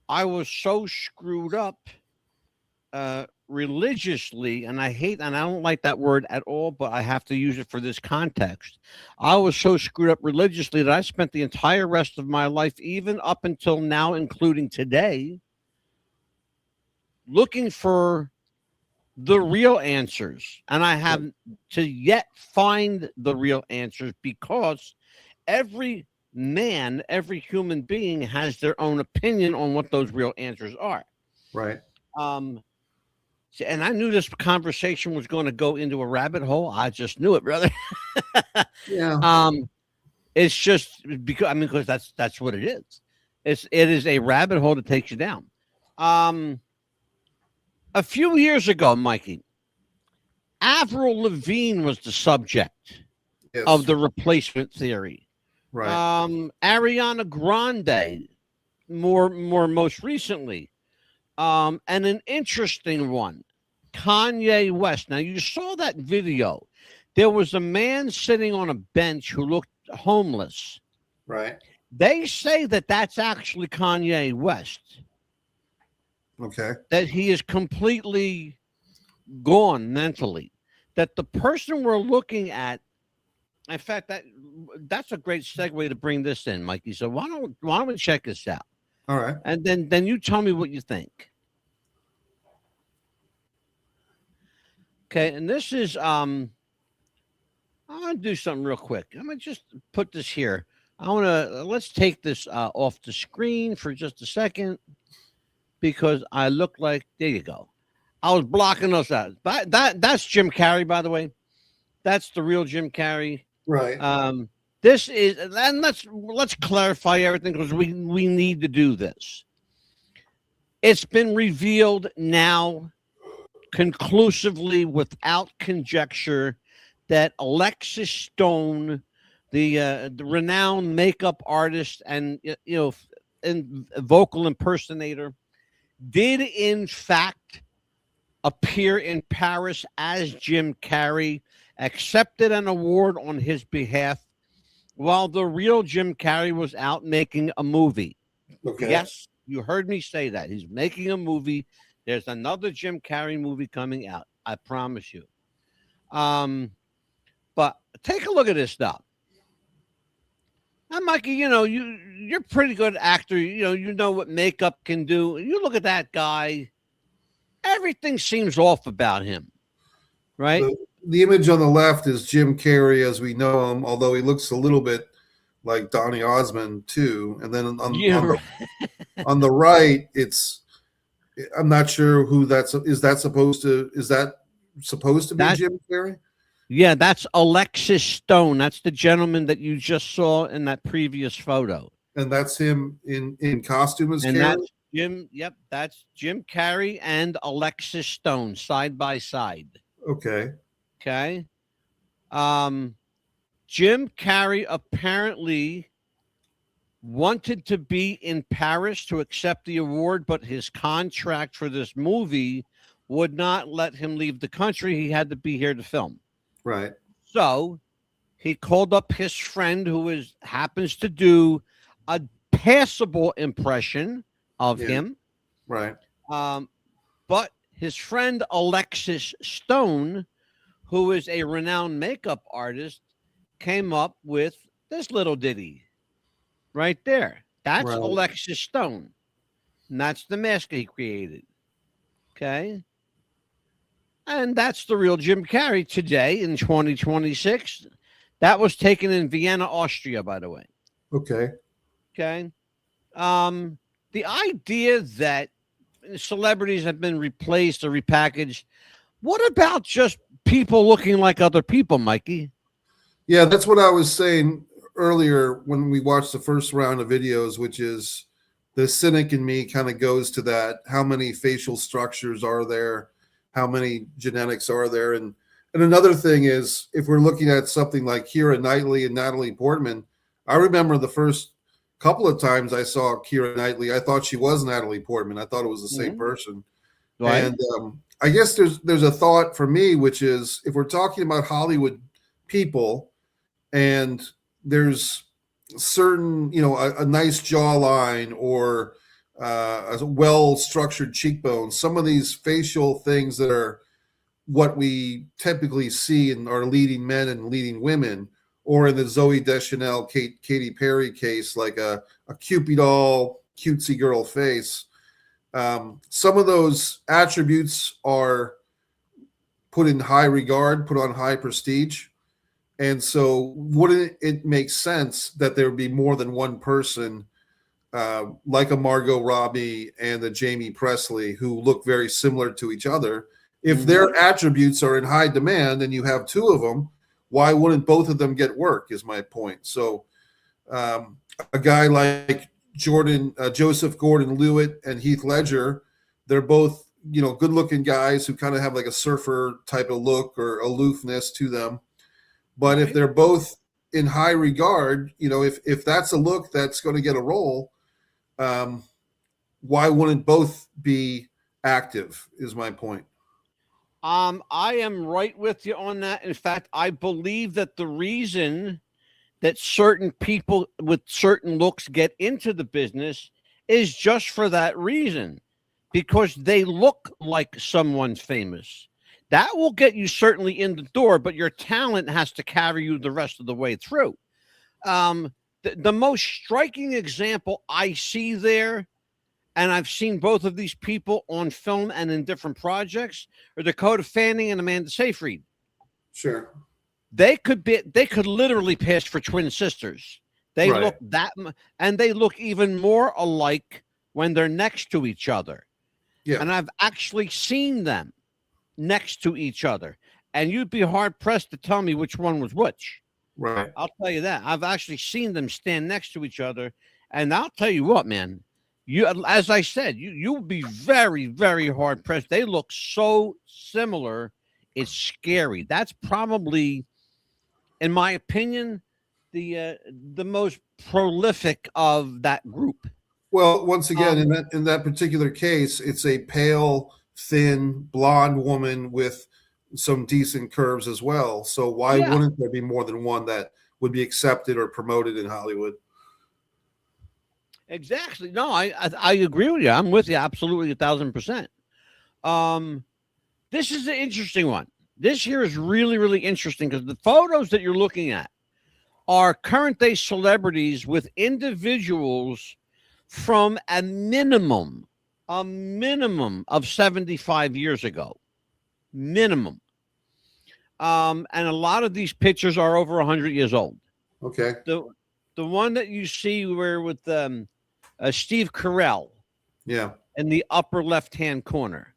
I was so screwed up religiously, and I don't like that word at all, but I have to use it for this context. I was so screwed up religiously that I spent the entire rest of my life, even up until now, including today, looking for the real answers. And I have to yet find the real answers, because every man, every human being has their own opinion on what those real answers are. Right. And I knew this conversation was going to go into a rabbit hole. I just knew it, brother. Yeah. It's just because that's what it is. It is a rabbit hole that takes you down. A few years ago, Mikey, Avril Lavigne was the subject of the replacement theory. Right. Ariana Grande, most recently, and an interesting one, Kanye West. Now, you saw that video. There was a man sitting on a bench who looked homeless. Right. They say that that's actually Kanye West. Okay. That he is completely gone mentally. That the person we're looking at, in fact, that's a great segue to bring this in, Mikey. So why don't we check this out? All right. And then you tell me what you think. Okay, and this is I'm gonna do something real quick. I'm gonna just put this here. Let's take this off the screen for just a second, because I look like, there you go. I was blocking those out. But that's Jim Carrey, by the way. That's the real Jim Carrey. Right. This is, and let's clarify everything, because we need to do this. It's been revealed now conclusively, without conjecture, that Alexis Stone, the renowned makeup artist and vocal impersonator, did in fact appear in Paris as Jim Carrey, accepted an award on his behalf, while the real Jim Carrey was out making a movie. Okay. Yes, you heard me say that. He's making a movie. There's another Jim Carrey movie coming out. I promise you. But take a look at this stuff. Now, Mikey, you're a pretty good actor. You know what makeup can do. You look at that guy, everything seems off about him, right? The image on the left is Jim Carrey as we know him, although he looks a little bit like Donny Osmond too. And then on the right, I'm not sure who is that supposed to be Jim Carrey? Yeah, that's Alexis Stone. That's the gentleman that you just saw in that previous photo. And that's him in costume as Carrey? That's Jim. Yep, that's Jim Carrey and Alexis Stone side by side. Okay. Okay. Jim Carrey apparently wanted to be in Paris to accept the award, but his contract for this movie would not let him leave the country. He had to be here to film. Right. So he called up his friend who happens to do a passable impression of him. Right. But his friend Alexis Stone, who is a renowned makeup artist, came up with this little ditty right there. That's Right. Alexis Stone. And that's the mask he created. Okay. And that's the real Jim Carrey today in 2026. That was taken in Vienna, Austria, by the way. Okay. Okay. The idea that celebrities have been replaced or repackaged, what about just people looking like other people, Mikey? Yeah, that's what I was saying earlier when we watched the first round of videos, which is the cynic in me kind of goes to that. How many facial structures are there? How many genetics are there? And another thing is, if we're looking at something like Keira Knightley and Natalie Portman, I remember the first couple of times I saw Keira Knightley, I thought she was Natalie Portman. I thought it was the same person. Right. And I guess there's a thought for me, which is if we're talking about Hollywood people, and there's certain, a nice jawline or a well-structured cheekbone, some of these facial things that are what we typically see in our leading men and leading women, or in the Zooey Deschanel, Katy Perry case, like a Cupid doll, cutesy girl face. Some of those attributes are put in high regard, put on high prestige. And so wouldn't it make sense that there would be more than one person, like a Margot Robbie and a Jamie Presley, who look very similar to each other? If their attributes are in high demand and you have two of them, why wouldn't both of them get work, is my point. So a guy like Joseph Gordon-Levitt and Heath Ledger, they're both, good-looking guys who kind of have like a surfer type of look or aloofness to them. But if they're both in high regard, if that's a look that's going to get a role, why wouldn't both be active, is my point. I am right with you on that. In fact, I believe that the reason that certain people with certain looks get into the business is just for that reason, because they look like someone famous. That will get you certainly in the door, but your talent has to carry you the rest of the way through. The most striking example I see there, and I've seen both of these people on film and in different projects, are Dakota Fanning and Amanda Seyfried. Sure. They could literally pass for twin sisters. They look and they look even more alike when they're next to each other. Yeah. And I've actually seen them next to each other, and you'd be hard pressed to tell me which one was which. Right. I'll tell you that. I've actually seen them stand next to each other, and I'll tell you what, man. As I said, you'll be very, very hard pressed. They look so similar, it's scary. That's probably, in my opinion, the most prolific of that group. Well, once again, in that particular case, it's a pale, thin, blonde woman with some decent curves as well. So why wouldn't there be more than one that would be accepted or promoted in Hollywood? Exactly. No, I agree with you. I'm with you absolutely 1,000%. This is an interesting one. This here is really, really interesting because the photos that you're looking at are current day celebrities with individuals from a minimum of 75 years ago. Minimum. And a lot of these pictures are over 100 years old. Okay. The one that you see where with Steve Carell, in the upper left-hand corner,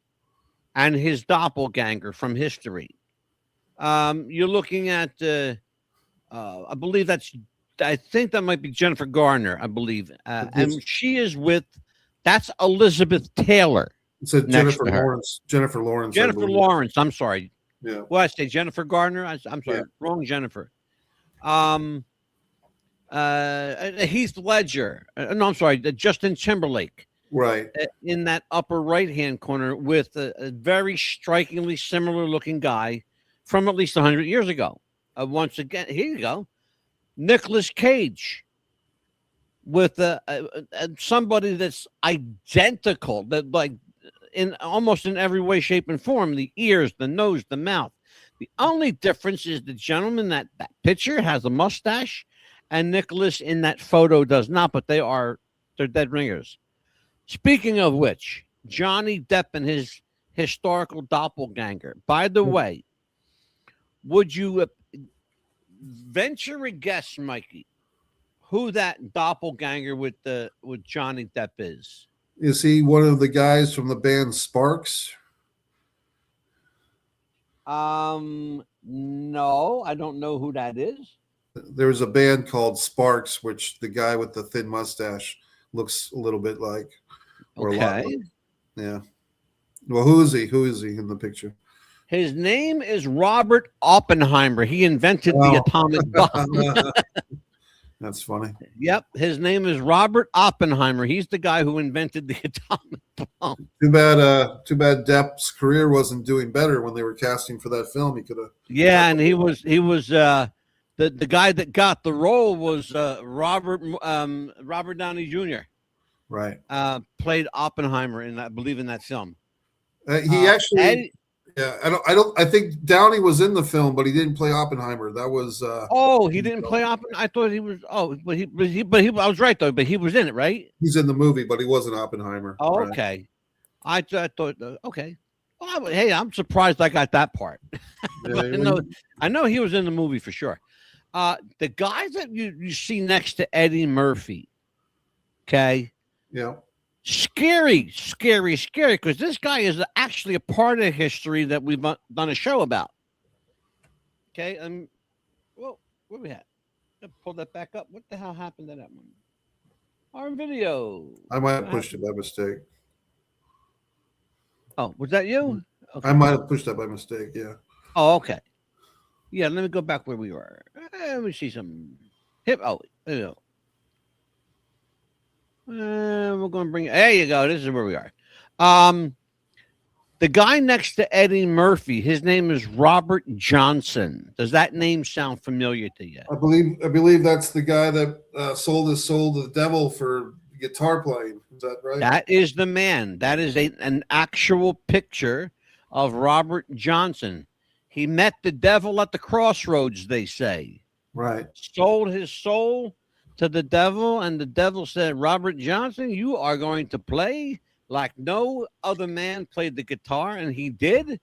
and his doppelganger from history. You're looking at, I think that might be Jennifer Garner, I believe, and she is with. That's Elizabeth Taylor. It's a Jennifer Lawrence. Jennifer Lawrence. I'm sorry. Yeah. Well, I say Jennifer Garner. I'm sorry. Wrong Jennifer. Heath Ledger. No, I'm sorry. Justin Timberlake. Right. In that upper right-hand corner with a very strikingly similar looking guy from at least 100 years ago. Once again, here you go. Nicolas Cage with somebody that's identical, that like in almost in every way, shape, and form. The ears, the nose, the mouth. The only difference is the gentleman that picture has a mustache, and Nicholas in that photo does not, but they're dead ringers. Speaking of which, Johnny Depp and his historical doppelganger. By the way, would you venture a guess, Mikey, who that doppelganger with Johnny Depp is? Is he one of the guys from the band Sparks? No, I don't know who that is. There's a band called Sparks, which the guy with the thin mustache looks a little bit like. Or a lot like. Yeah. Well, who is he? Who is he in the picture? His name is Robert Oppenheimer. He invented the atomic bomb. That's funny. Yep, his name is Robert Oppenheimer. He's the guy who invented the atomic bomb. Too bad Depp's career wasn't doing better when they were casting for that film. He could have. Yeah, and he was the guy that got the role was Robert Downey Jr. Right. Played Oppenheimer I believe in that film. He actually. Yeah, I think Downey was in the film, but he didn't play Oppenheimer. That was. He didn't play Oppenheimer. I thought he was. Oh, but he. I was right though. But he was in it, right? He's in the movie, but he wasn't Oppenheimer. Oh, right. okay. I thought. Okay. Well, hey, I'm surprised I got that part. I know he was in the movie for sure. The guys that you see next to Eddie Murphy. Okay. Yeah. Scary, because this guy is actually a part of history that we've done a show about. Okay, well, where we at? Pull that back up. What the hell happened to that one? Our video. I might have pushed it by mistake. Oh, was that you? Okay. I might have pushed that by mistake. Yeah. Oh, okay. Yeah, let me go back where we were. Let me see some hip. Oh, there you go. We're going to bring it. There you go. This is where we are. The guy next to Eddie Murphy, his name is Robert Johnson. Does that name sound familiar to you? I believe that's the guy that sold his soul to the devil for guitar playing. Is that right? That is the man. That is an actual picture of Robert Johnson. He met the devil at the crossroads, they say. Right. Sold his soul to the devil, and the devil said, Robert Johnson, you are going to play like no other man played the guitar, and he did,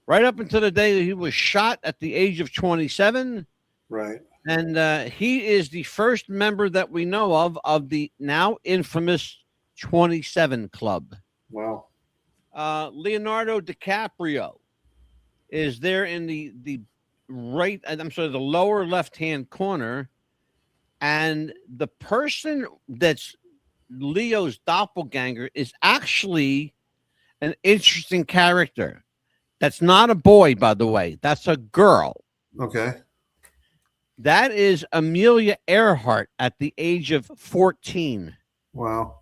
right up until the day that he was shot at the age of 27. Right. And he is the first member that we know of the now infamous 27 Club. Wow. Leonardo DiCaprio is there in the lower left-hand corner. And the person that's Leo's doppelganger is actually an interesting character. That's not a boy, by the way. That's a girl. Okay. That is Amelia Earhart at the age of 14. Wow.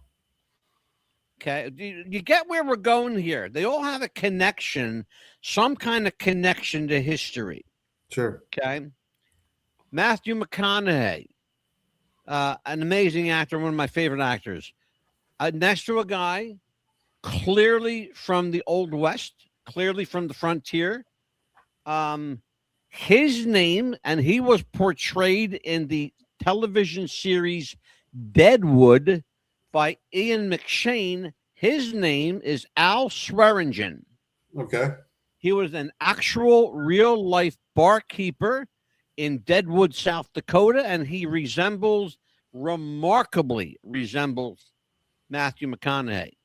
Okay. You get where we're going here. They all have a connection, some kind of connection to history. Sure. Okay. Matthew McConaughey. An amazing actor, one of my favorite actors. Next to a guy clearly from the Old West, clearly from the frontier. His name, and he was portrayed in the television series Deadwood by Ian McShane. His name is Al Swearingen. Okay. He was an actual real-life barkeeper in Deadwood, South Dakota, and he remarkably resembles Matthew McConaughey.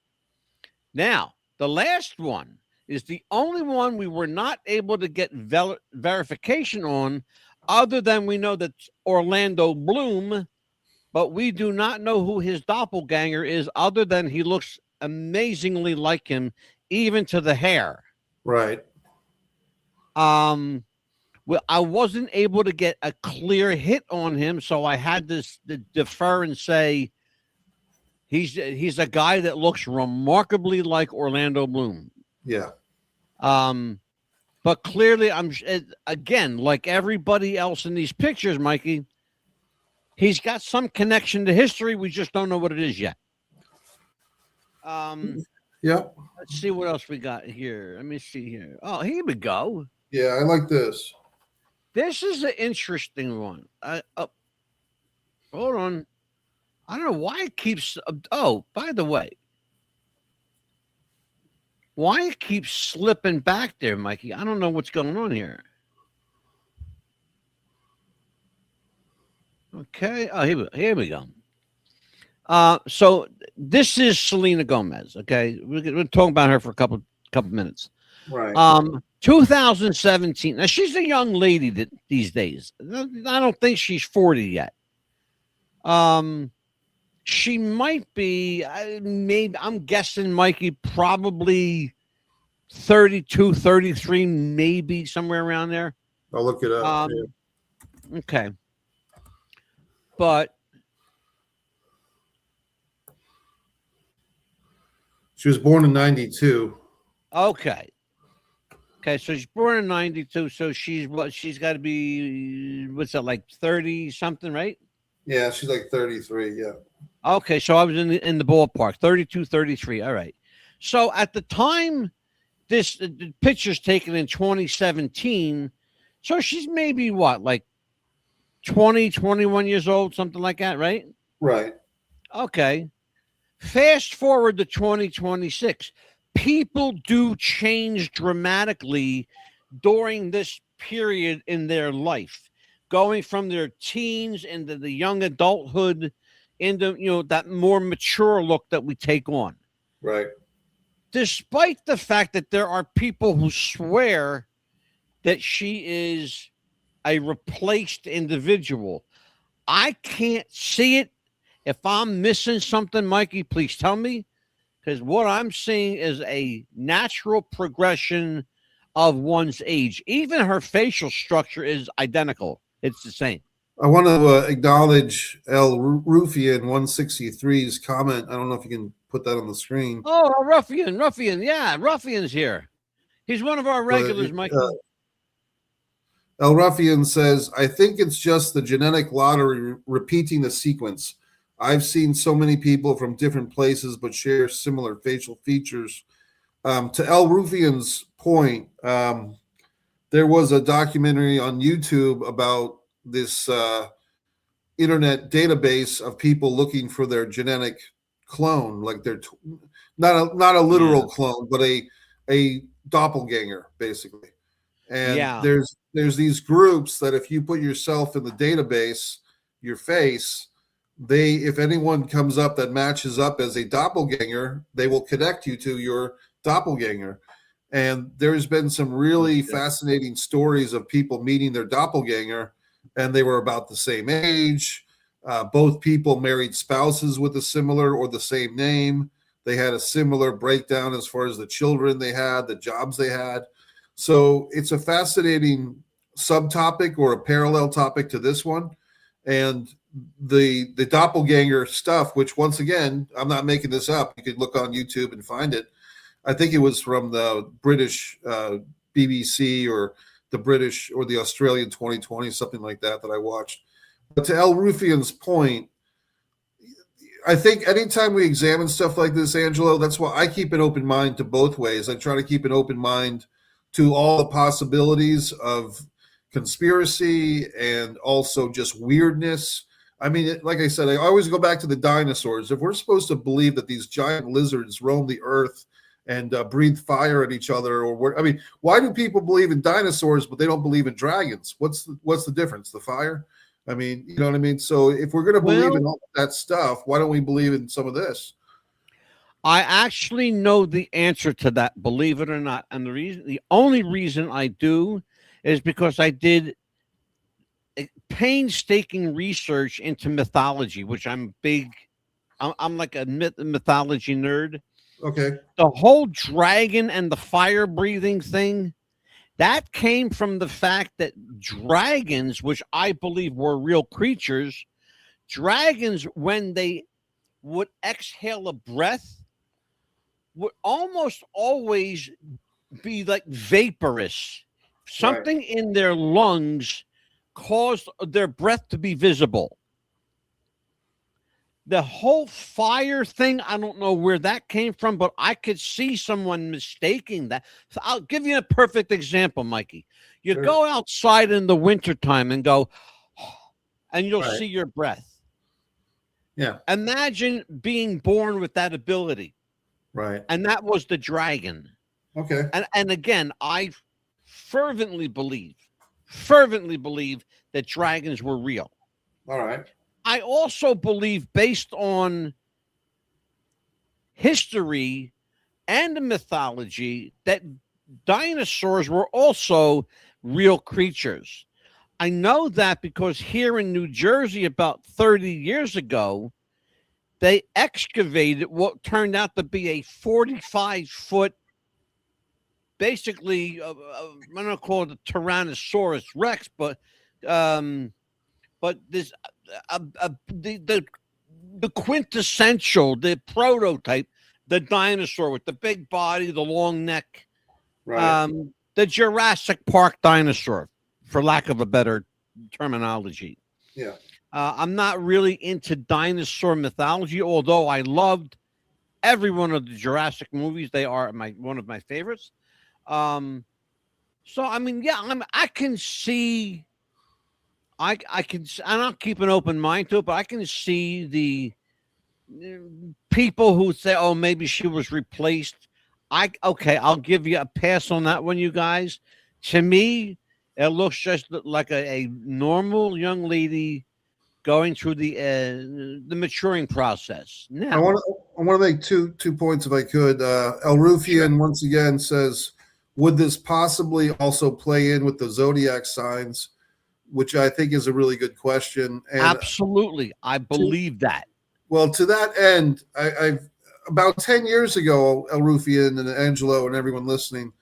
Now, the last one is the only one we were not able to get verification on, other than we know that Orlando Bloom, but we do not know who his doppelganger is, other than he looks amazingly like him, even to the hair. Right. Well, I wasn't able to get a clear hit on him, so I had to defer and say he's a guy that looks remarkably like Orlando Bloom. Yeah. But clearly, again, like everybody else in these pictures, Mikey, he's got some connection to history. We just don't know what it is yet. Yeah. Let's see what else we got here. Let me see here. Oh, here we go. Yeah, I like this. This is an interesting one. Hold on. I don't know why it keeps. Oh, by the way, why it keeps slipping back there, Mikey? I don't know what's going on here. Okay. Oh, here we go. So this is Selena Gomez. Okay, we're talking about her for a couple minutes. Right. 2017. Now she's a young lady these days. I don't think she's 40 yet. She might be. Maybe I'm guessing, Mikey, probably 32, 33, maybe somewhere around there. I'll look it up. Okay. but She was born in 92. okay. Okay, so she's born in 92, so she's what? She's got to be, what's that, like 30 something, right? Yeah, she's like 33. Yeah. Okay, so I was in the ballpark, 32, 33. All right. So at the time the picture's taken in 2017, so she's maybe what, like 20, 21 years old, something like that, right? Right. Okay. Fast forward to 2026. People do change dramatically during this period in their life, going from their teens into the young adulthood, into, you know, that more mature look that we take on. Right. Despite the fact that there are people who swear that she is a replaced individual, I can't see it. If I'm missing something, Mikey, please tell me, because what I'm seeing is a natural progression of one's age. Even her facial structure is identical. It's the same. I want to acknowledge El Rufian 163's comment. I don't know if you can put that on the screen. Oh, Ruffian. Yeah, Ruffian's here. He's one of our regulars, Mikey. El Ruffian says, I think it's just the genetic lottery repeating the sequence. I've seen so many people from different places but share similar facial features. To El Rufian's point, there was a documentary on YouTube about this internet database of people looking for their genetic clone, like they're not a literal clone, but a doppelganger, basically. And there's these groups that if you put yourself in the database, your face, if anyone comes up that matches up as a doppelganger, they will connect you to your doppelganger. And there's been some really fascinating stories of people meeting their doppelganger, and they were about the same age. Both people married spouses with a similar or the same name. They had a similar breakdown as far as the children they had, the jobs they had. So it's a fascinating subtopic or a parallel topic to this one. And the doppelganger stuff, which once again, I'm not making this up. You could look on YouTube and find it. I think it was from the British BBC or the British or the Australian 2020, something like that I watched. But to El Rufian's point, I think anytime we examine stuff like this, Angelo, that's why I keep an open mind to both ways. I try to keep an open mind to all the possibilities of conspiracy and also just weirdness. I mean, like I said, I always go back to the dinosaurs. If we're supposed to believe that these giant lizards roam the earth and breathe fire at each other, why do people believe in dinosaurs but they don't believe in dragons? What's the difference? The fire? I mean, you know what I mean? So if we're going to believe in all that stuff, why don't we believe in some of this? I actually know the answer to that, believe it or not. And the only reason I do is because I did painstaking research into mythology, which I'm big. I'm like a mythology nerd. Okay. The whole dragon and the fire breathing thing, that came from the fact that dragons, which I believe were real creatures, dragons, when they would exhale a breath, would almost always be like vaporous. Something in their lungs caused their breath to be visible. The whole fire thing, I don't know where that came from, but I could see someone mistaking that. So I'll give you a perfect example, Mikey. You go outside in the wintertime and go, and you'll see your breath. Yeah. Imagine being born with that ability. Right. And that was the dragon. Okay. And again, I fervently believe that dragons were real. All right. I also believe, based on history and mythology, that dinosaurs were also real creatures. I know that because here in New Jersey about 30 years ago, they excavated what turned out to be a 45-foot, basically, I'm going to call it a Tyrannosaurus Rex, but but this the quintessential, the prototype, the dinosaur with the big body, the long neck, Right. The Jurassic Park dinosaur, for lack of a better terminology. Yeah. I'm not really into dinosaur mythology, although I loved every one of the Jurassic movies. They are one of my favorites. So I mean, yeah, I can see. I can, and I'll keep an open mind to it, but I can see the people who say, "Oh, maybe she was replaced." Okay, I'll give you a pass on that one, you guys. To me, it looks just like a normal young lady going through the maturing process. Now, I want to make two points if I could. El Rufian once again says, would this possibly also play in with the zodiac signs, which I think is a really good question. And absolutely, I believe that. Well, to that end, I've about 10 years ago, El Rufian and Angelo and everyone listening,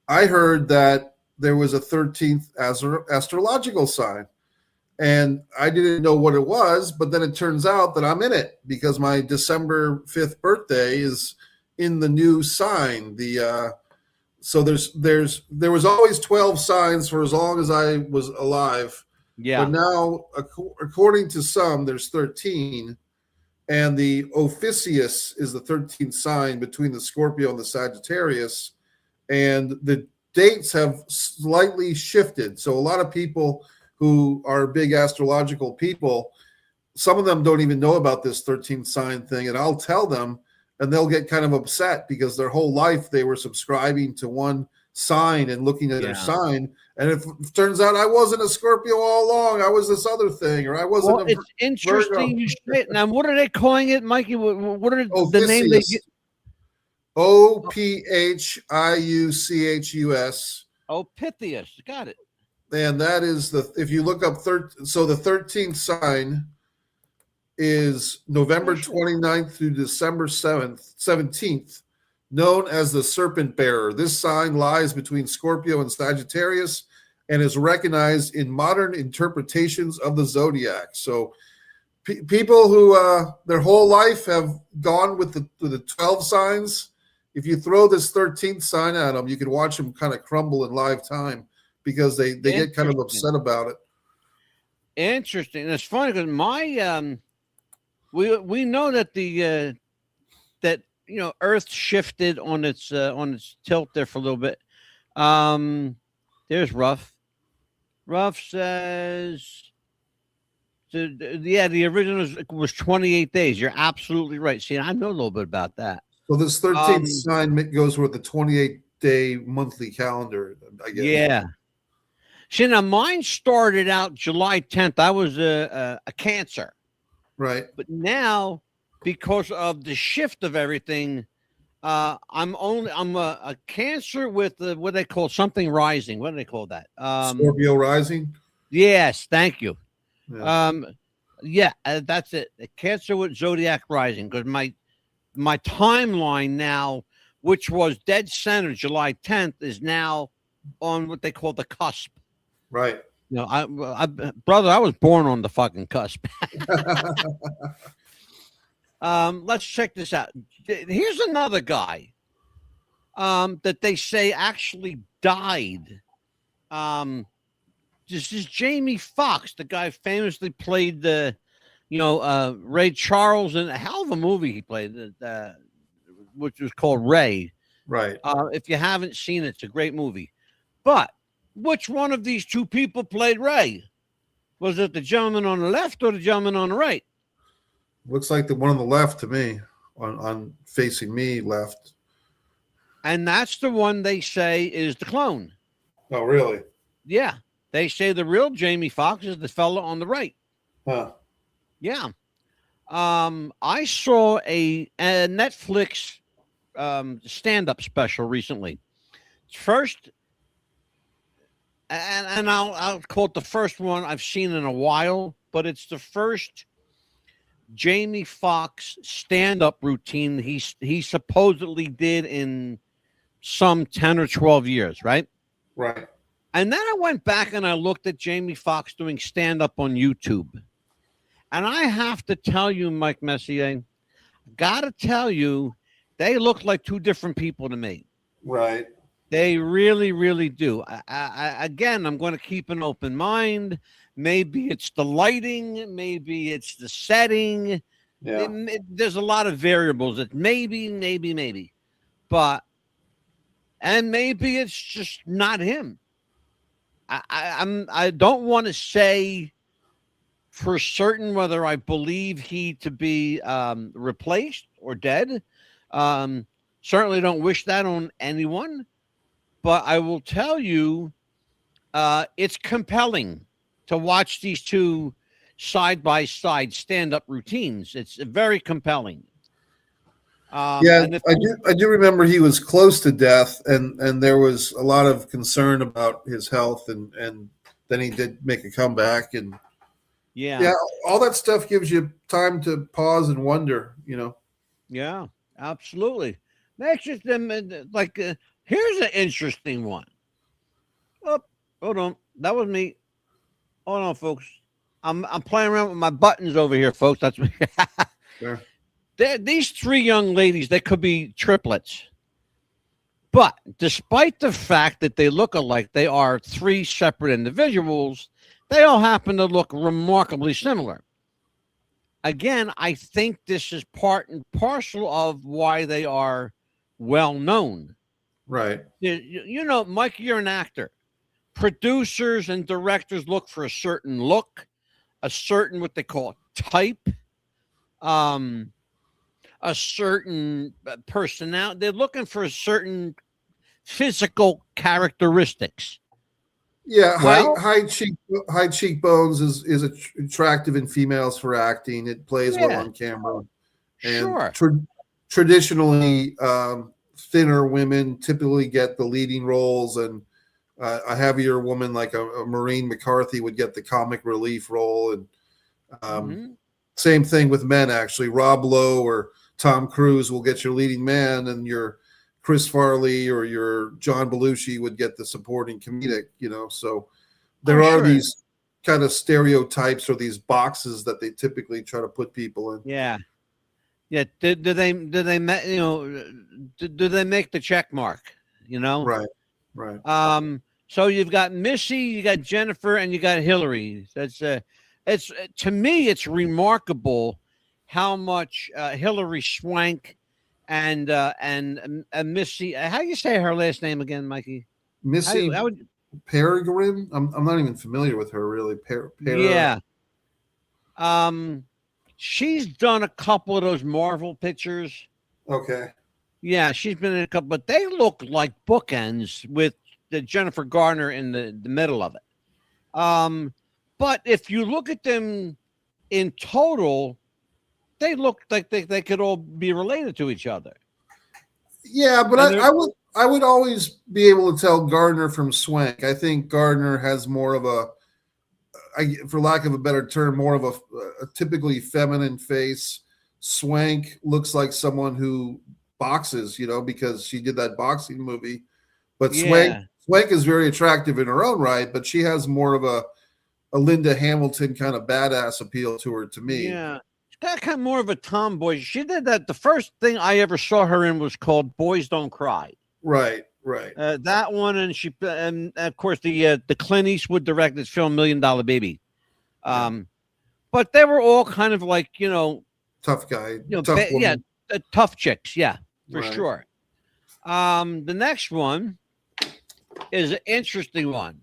I heard that there was a 13th astrological sign. And I didn't know what it was, but then it turns out that I'm in it because my December 5th birthday is in the new sign. So there was always 12 signs for as long as I was alive. Yeah. But now, according to some, there's 13. And the Ophiuchus is the 13th sign between the Scorpio and the Sagittarius. And the dates have slightly shifted. So a lot of people who are big astrological people, some of them don't even know about this 13th sign thing. And I'll tell them, and they'll get kind of upset because their whole life they were subscribing to one sign and looking at their sign. And if it turns out I wasn't a Scorpio all along, I was this other thing, or I wasn't. Well, it's interesting you say it. Now, what are they calling it, Mikey? What are the name they get? Ophiuchus. Ophiuchus, got it. And that is if you look up so the 13th sign is November 29th through December 17th, known as the serpent bearer. This sign lies between Scorpio and Sagittarius and is recognized in modern interpretations of the zodiac. So people who their whole life have gone with the 12 signs, if you throw this 13th sign at them, you can watch them kind of crumble in live time because they get kind of upset about it. Interesting. It's funny because my we know that the that Earth shifted on its tilt there for a little bit. There's Ruff. Ruff says, the original was 28 days. You're absolutely right. See, I know a little bit about that. So this 13th sign goes with the 28-day monthly calendar, I guess. Yeah. See, now mine started out July 10th. I was a Cancer. Right. But now, because of the shift of everything, I'm a Cancer with what they call something rising. What do they call that? Scorpio rising. Yes, thank you. Yeah. That's it. A Cancer with zodiac rising. Because my timeline now, which was dead center July 10th, is now on what they call the cusp. Right. Brother, I was born on the fucking cusp. Let's check this out. Here's another guy that they say actually died. This is Jamie Foxx, the guy famously played Ray Charles in a hell of a movie he played, which was called Ray. Right. If you haven't seen it, it's a great movie. But which one of these two people played Ray? Was it the gentleman on the left or the gentleman on the right? Looks like the one on the left to me, on facing me left. And that's the one they say is the clone. Oh, really? Yeah. They say the real Jamie Foxx is the fella on the right. Huh. Yeah. I saw a Netflix stand-up special recently. First, and I'll call it the first one I've seen in a while, but it's the first Jamie Foxx stand-up routine he supposedly did in some 10 or 12 years, right? Right. And then I went back and I looked at Jamie Foxx doing stand-up on YouTube. And I have to tell you, Mike Messier, gotta tell you, they look like two different people to me. Right. They really, really do. Again, I'm going to keep an open mind. Maybe it's the lighting. Maybe it's the setting. Yeah. There's a lot of variables. That maybe. And maybe it's just not him. I don't want to say for certain whether I believe he to be replaced or dead. Certainly don't wish that on anyone. But I will tell you, it's compelling to watch these two side-by-side stand-up routines. It's very compelling. Yeah, I do remember he was close to death, and there was a lot of concern about his health, and then he did make a comeback, and yeah, all that stuff gives you time to pause and wonder, you know. Yeah, absolutely. Makes just them like. Here's an interesting one. Oh, hold on. That was me. Hold on, folks. I'm playing around with my buttons over here, folks. That's me. Sure. These three young ladies, they could be triplets. But despite the fact that they look alike, they are three separate individuals. They all happen to look remarkably similar. Again, I think this is part and parcel of why they are well known. Right. You know, Mike, you're an actor. Producers and directors look for a certain look, a certain what they call type, a certain personality. They're looking for a certain physical characteristics. Yeah, Well, high cheekbones is attractive in females for acting. It plays well on camera. And sure. Traditionally, thinner women typically get the leading roles, and a heavier woman like a Maureen McCarthy would get the comic relief role. And same thing with men, actually. Rob Lowe or Tom Cruise will get your leading man, and your Chris Farley or your John Belushi would get the supporting comedic, you know. So there are these kind of stereotypes or these boxes that they typically try to put people in. Yeah. Yeah. Do they you know, do they make the check mark, you know? Right. So you've got Missy, you got Jennifer, and you got Hillary. That's it's to me, it's remarkable how much Hillary Swank and Missy. How do you say her last name again, Mikey? Missy Peregrine. I'm not even familiar with her really. Yeah. She's done a couple of those Marvel pictures. Okay. Yeah, she's been in a couple, but they look like bookends with the Jennifer Garner in the middle of it. But if you look at them in total, they look like they could all be related to each other. Yeah, but I would always be able to tell Gardner from Swank. I think Gardner has more of a, for lack of a better term, more of a typically feminine face. Swank looks like someone who boxes, you know, because she did that boxing movie. But Swank is very attractive in her own right, but she has more of a Linda Hamilton kind of badass appeal to her, to me. Yeah. She's got kind of more of a tomboy. She did that. The first thing I ever saw her in was called Boys Don't Cry. Right. That one, and of course the Clint Eastwood directed film $1 Million Baby. But they were all kind of like, you know, tough guy, tough chicks, for sure. The next one is an interesting one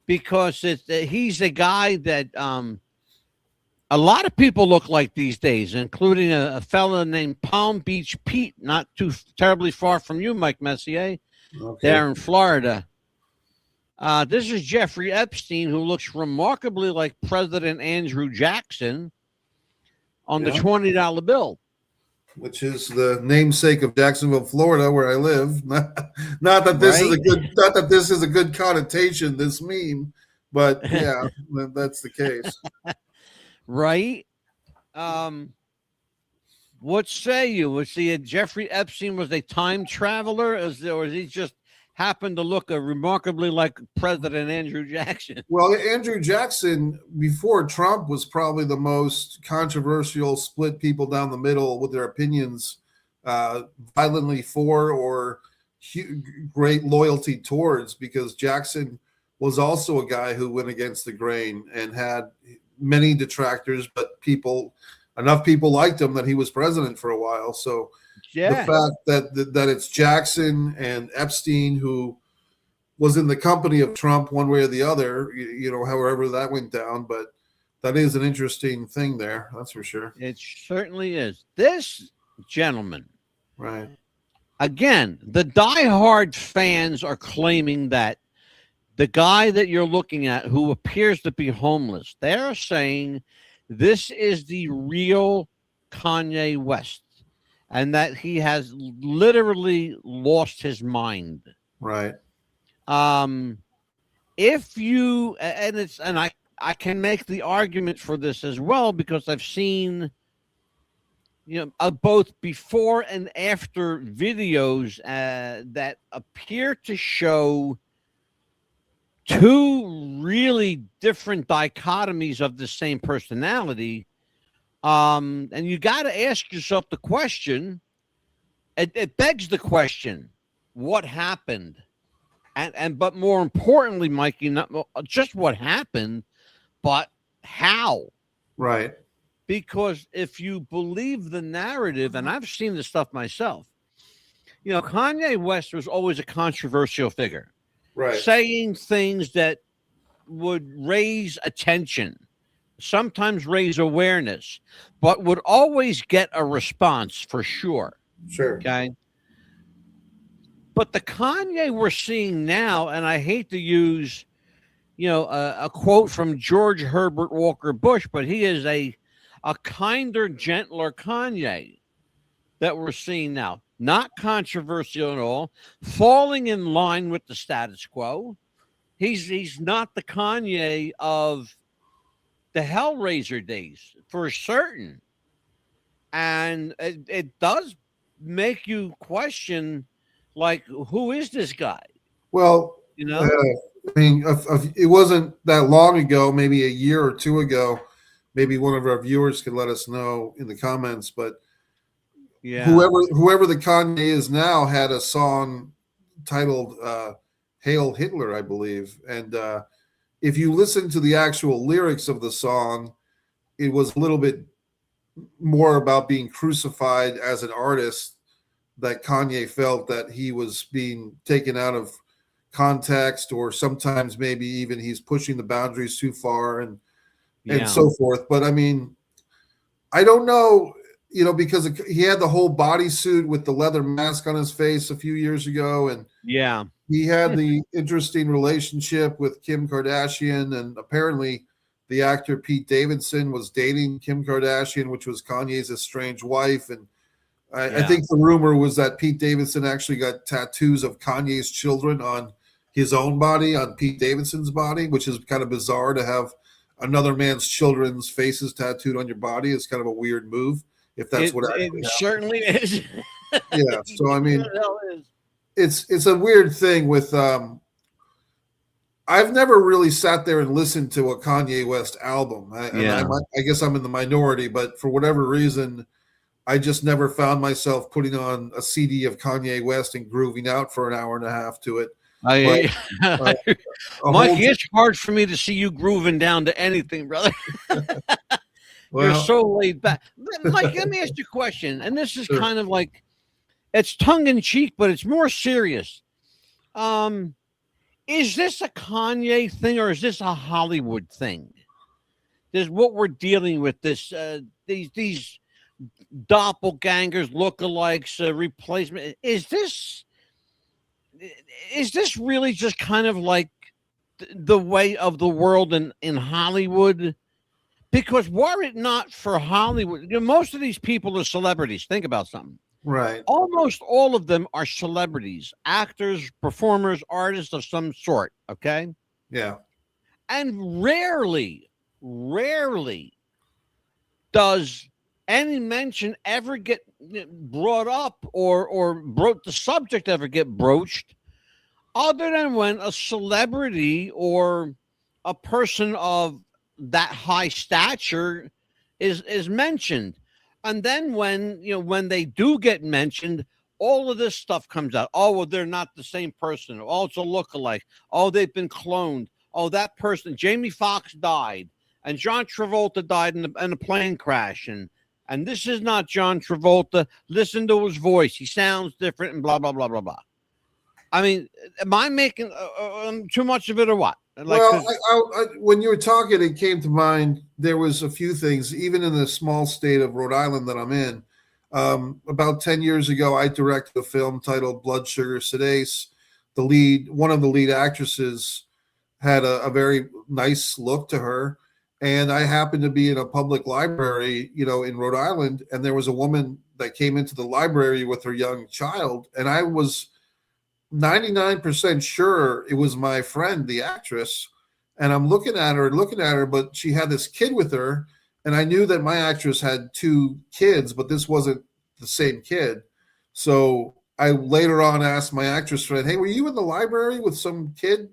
because he's a guy that a lot of people look like these days, including a fella named Palm Beach Pete, not too terribly far from you, Mike Messier, there in Florida. This is Jeffrey Epstein, who looks remarkably like President Andrew Jackson on the $20 bill. Which is the namesake of Jacksonville, Florida, where I live. Not that this is a good connotation, this meme, but yeah, that's the case. Right. What say you? Was he Jeffrey Epstein was a time traveler, or is he just happened to look remarkably like President Andrew Jackson. Well, Andrew Jackson, before Trump, was probably the most controversial, split people down the middle with their opinions violently for or great loyalty towards, because Jackson was also a guy who went against the grain and had many detractors, but enough people liked him that he was president for a while. So the fact that it's Jackson and Epstein, who was in the company of Trump one way or the other, however that went down, but that is an interesting thing there. That's for sure. It certainly is. This gentleman, right? Again, the diehard fans are claiming that the guy that you're looking at, who appears to be homeless, they're saying this is the real Kanye West, and that he has literally lost his mind. Right. If you, and I can make the argument for this as well, because I've seen, both before and after videos that appear to show two really different dichotomies of the same personality. And you got to ask yourself the question, it begs the question, what happened? But more importantly, Mikey, not just what happened, but how. Right. Because if you believe the narrative, and I've seen this stuff myself, Kanye West was always a controversial figure. Right. Saying things that would raise attention, sometimes raise awareness, but would always get a response for sure. Sure. Okay. But the Kanye we're seeing now, and I hate to use, a quote from George Herbert Walker Bush, but he is a kinder, gentler Kanye that we're seeing now. Not controversial at all, falling in line with the status quo. He's not the Kanye of the Hellraiser days, for certain. And it does make you question, like, who is this guy? Well, it wasn't that long ago, maybe a year or two ago. Maybe one of our viewers could let us know in the comments, but yeah, whoever the Kanye is now had a song titled Hail Hitler, I believe. And if you listen to the actual lyrics of the song, it was a little bit more about being crucified as an artist, that Kanye felt that he was being taken out of context, or sometimes maybe even he's pushing the boundaries too far and so forth. But I mean, I don't know, because he had the whole bodysuit with the leather mask on his face a few years ago. And he had the interesting relationship with Kim Kardashian. And apparently the actor Pete Davidson was dating Kim Kardashian, which was Kanye's estranged wife. And I think the rumor was that Pete Davidson actually got tattoos of Kanye's children on his own body, on Pete Davidson's body, which is kind of bizarre to have another man's children's faces tattooed on your body. Is kind of a weird move, if that's what it certainly is. Yeah. So I mean, it's a weird thing with I've never really sat there and listened to a Kanye West album. I guess I'm in the minority, but for whatever reason, I just never found myself putting on a CD of Kanye West and grooving out for an hour and a half to it. Mikey, it's hard for me to see you grooving down to anything, brother. You're so laid back. Mike, let me ask you a question. And this is kind of like, it's tongue in cheek, but it's more serious. Is this a Kanye thing, or is this a Hollywood thing? This what we're dealing with, this these doppelgangers, lookalikes, replacement. Is this really just kind of like the way of the world in Hollywood? Because were it not for Hollywood, most of these people are celebrities. Think about something. Right. Almost all of them are celebrities, actors, performers, artists of some sort. Okay. Yeah. And rarely does any mention ever get brought up or the subject ever get broached other than when a celebrity or a person of that high stature is mentioned. And then when they do get mentioned, all of this stuff comes out. Oh, well, they're not the same person. Oh, it's a lookalike. Oh, they've been cloned. Oh, that person, Jamie Foxx died, and John Travolta died in a plane crash, and this is not John Travolta. Listen to his voice; he sounds different, and blah blah blah blah blah. I mean, am I making too much of it, or what? Like, well, when you were talking, it came to mind. There was a few things, even in the small state of Rhode Island that I'm in. About 10 years ago, I directed a film titled Blood Sugar Sedace. One of the lead actresses had a very nice look to her. And I happened to be in a public library, in Rhode Island. And there was a woman that came into the library with her young child. And I was 99% sure it was my friend, the actress. And I'm looking at her, but she had this kid with her. And I knew that my actress had two kids, but this wasn't the same kid. So I later on asked my actress friend, hey, were you in the library with some kid?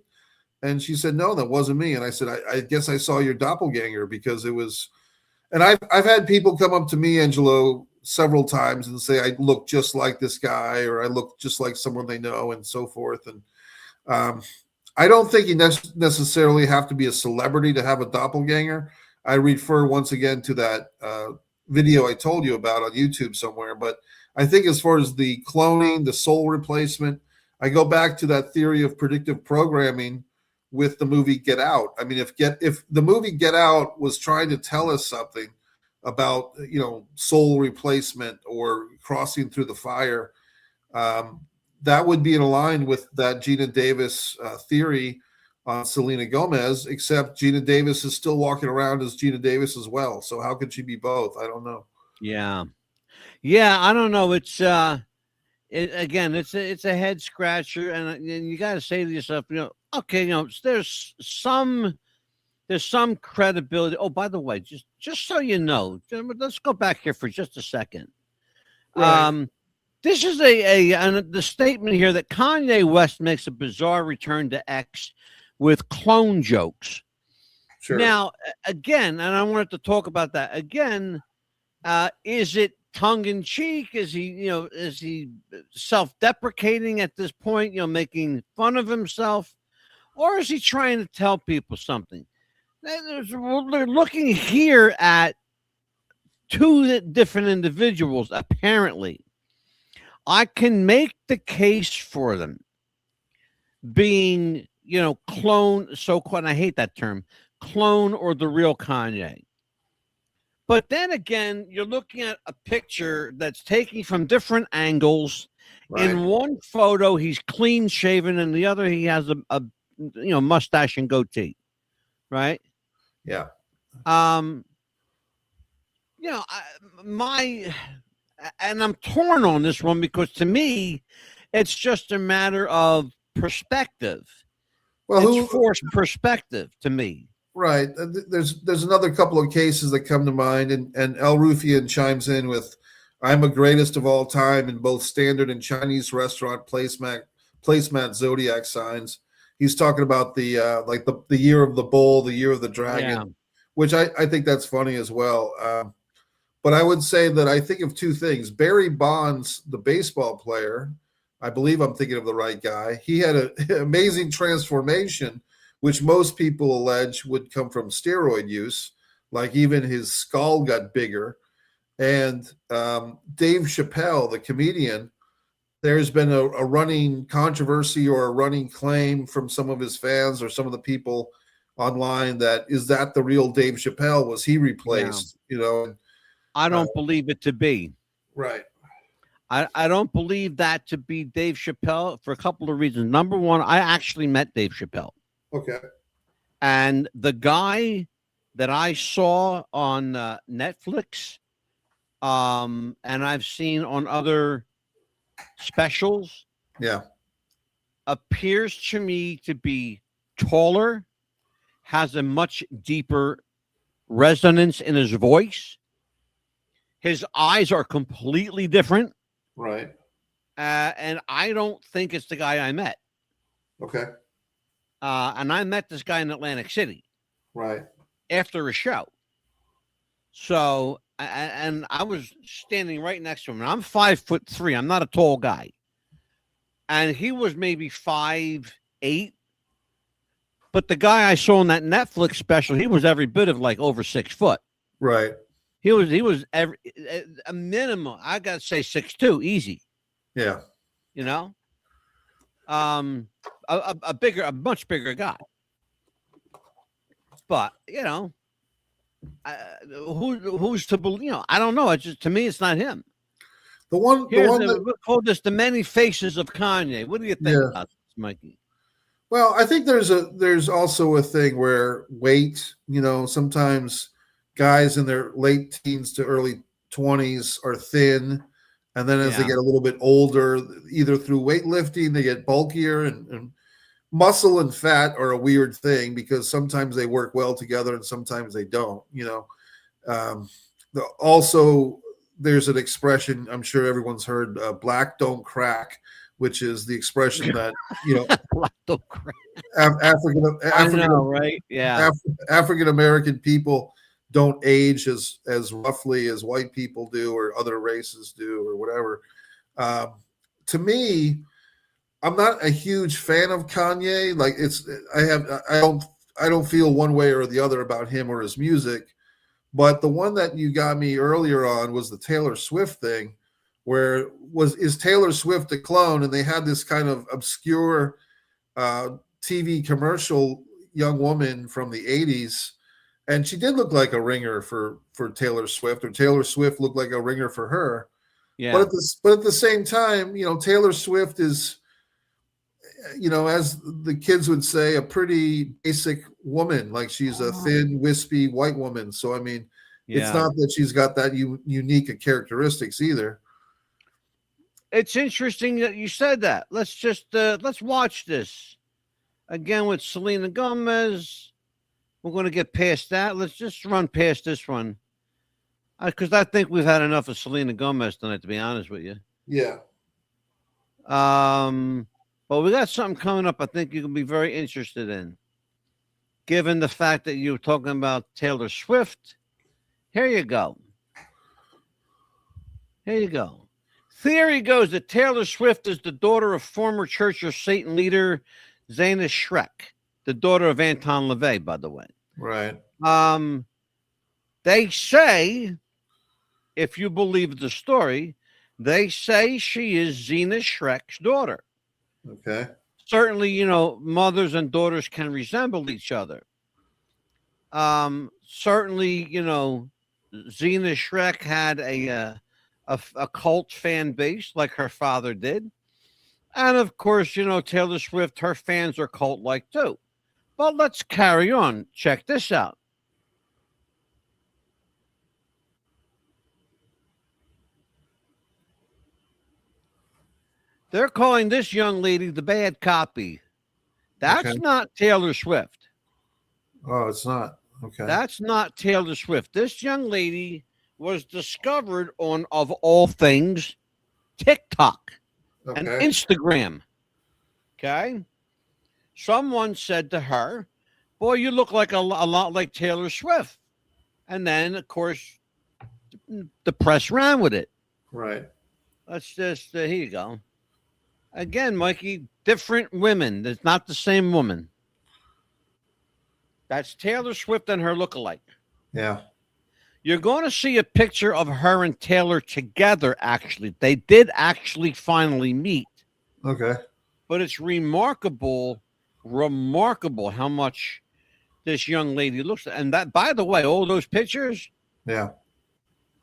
And she said, no, that wasn't me. And I said, I guess I saw your doppelganger, because it was. And I've had people come up to me, Angelo, several times and say, I look just like this guy, or I look just like someone they know, and so forth. And I don't think you necessarily have to be a celebrity to have a doppelganger. I refer once again to that video I told you about on YouTube somewhere. But I think as far as the cloning, the soul replacement, I go back to that theory of predictive programming with the movie Get Out. I mean, if the movie Get Out was trying to tell us something about, soul replacement or crossing through the fire, that would be in line with that Gina Davis theory on Selena Gomez, except Gina Davis is still walking around as Gina Davis as well. So how could she be both? I don't know. Yeah, I don't know. It's it's a head scratcher, and you got to say to yourself, okay, there's some credibility. Oh, by the way, just so you know, let's go back here for just a second. Right. This is the statement here that Kanye West makes a bizarre return to X with clone jokes. Sure. Now, again, and I wanted to talk about that again. Is it tongue in cheek? Is he self-deprecating at this point? Making fun of himself, or is he trying to tell people something? They're looking here at two different individuals. Apparently, I can make the case for them being, clone, so-called, and I hate that term, clone or the real Kanye. But then again, you're looking at a picture that's taken from different angles. Right. In one photo, he's clean shaven, and the other, he has a mustache and goatee. Right? Yeah. And I'm torn on this one, because to me, it's just a matter of perspective. Well, it's forced perspective to me. Right. There's another couple of cases that come to mind, and El Rufian chimes in with, I'm a greatest of all time in both standard and Chinese restaurant placemat zodiac signs. He's talking about the year of the bull, the year of the dragon, which I think that's funny as well. But I would say that I think of two things. Barry Bonds, the baseball player, I believe I'm thinking of the right guy. He had an amazing transformation, which most people allege would come from steroid use. Like even his skull got bigger. And Dave Chappelle, the comedian, there's been a running controversy or a running claim from some of his fans or some of the people online that is that the real Dave Chappelle? Was he replaced? I don't believe it to be. Right. I don't believe that to be Dave Chappelle for a couple of reasons. Number one, I actually met Dave Chappelle. Okay. And the guy that I saw on Netflix, and I've seen on other specials, appears to me to be taller, has a much deeper resonance in his voice. His eyes are completely different. Right. And I don't think it's the guy I met. Okay. And I met this guy in Atlantic City. Right. After a show. So, and I was standing right next to him. And I'm 5'3". I'm not a tall guy. And he was maybe 5'8". But the guy I saw in that Netflix special, he was every bit of like over 6 foot. Right. He was a minimum. I gotta say 6'2", easy. Yeah. You know, a much bigger guy. But you know, who's to believe? You know, I don't know. It's just, to me, it's not him. The one that we call this the many faces of Kanye. What do you think about this, Mikey? Well, I think there's also a thing where weight, you know, sometimes guys in their late teens to early 20s are thin. And then as they get a little bit older, either through weightlifting, they get bulkier, and muscle and fat are a weird thing because sometimes they work well together and sometimes they don't, you know. Also, there's an expression I'm sure everyone's heard, black don't crack, which is the expression that, you know, black don't crack. African American people don't age as roughly as white people do or other races do or whatever. To me, I'm not a huge fan of Kanye. Like I don't feel one way or the other about him or his music. But the one that you got me earlier on was the Taylor Swift thing, where is Taylor Swift a clone? And they had this kind of obscure TV commercial young woman from the 80s. And she did look like a ringer for Taylor Swift, or Taylor Swift looked like a ringer for her. Yeah. But at the same time, you know, Taylor Swift is, you know, as the kids would say, a pretty basic woman. Like she's a thin, wispy white woman. So I mean, it's not that she's got that unique characteristics either. It's interesting that you said that. Let's just let's watch this again with Selena Gomez. We're going to get past that. Let's just run past this one because I think we've had enough of Selena Gomez tonight, to be honest with you. Yeah. But we got something coming up I think you can be very interested in. Given the fact that you were talking about Taylor Swift, here you go. Here you go. Theory goes that Taylor Swift is the daughter of former Church of Satan leader Zana Shrek, the daughter of Anton LaVey, by the way. Right. They say, if you believe the story, they say she is Zena Shrek's daughter. Okay. Certainly, you know, mothers and daughters can resemble each other. Certainly, you know, Zena Shrek had a cult fan base like her father did. And of course, you know, Taylor Swift, her fans are cult-like too. But let's carry on. Check this out. They're calling this young lady the bad copy. That's not Taylor Swift. Oh, it's not. Okay. That's not Taylor Swift. This young lady was discovered on, of all things, TikTok and Instagram. Okay. Someone said to her, boy, you look like a lot like Taylor Swift. And then, of course, the press ran with it. Right. Let's just, here you go. Again, Mikey, different women. It's not the same woman. That's Taylor Swift and her lookalike. Yeah. You're going to see a picture of her and Taylor together, actually. They did actually finally meet. Okay. But it's remarkable how much this young lady looks. And that, by the way, all those pictures, yeah,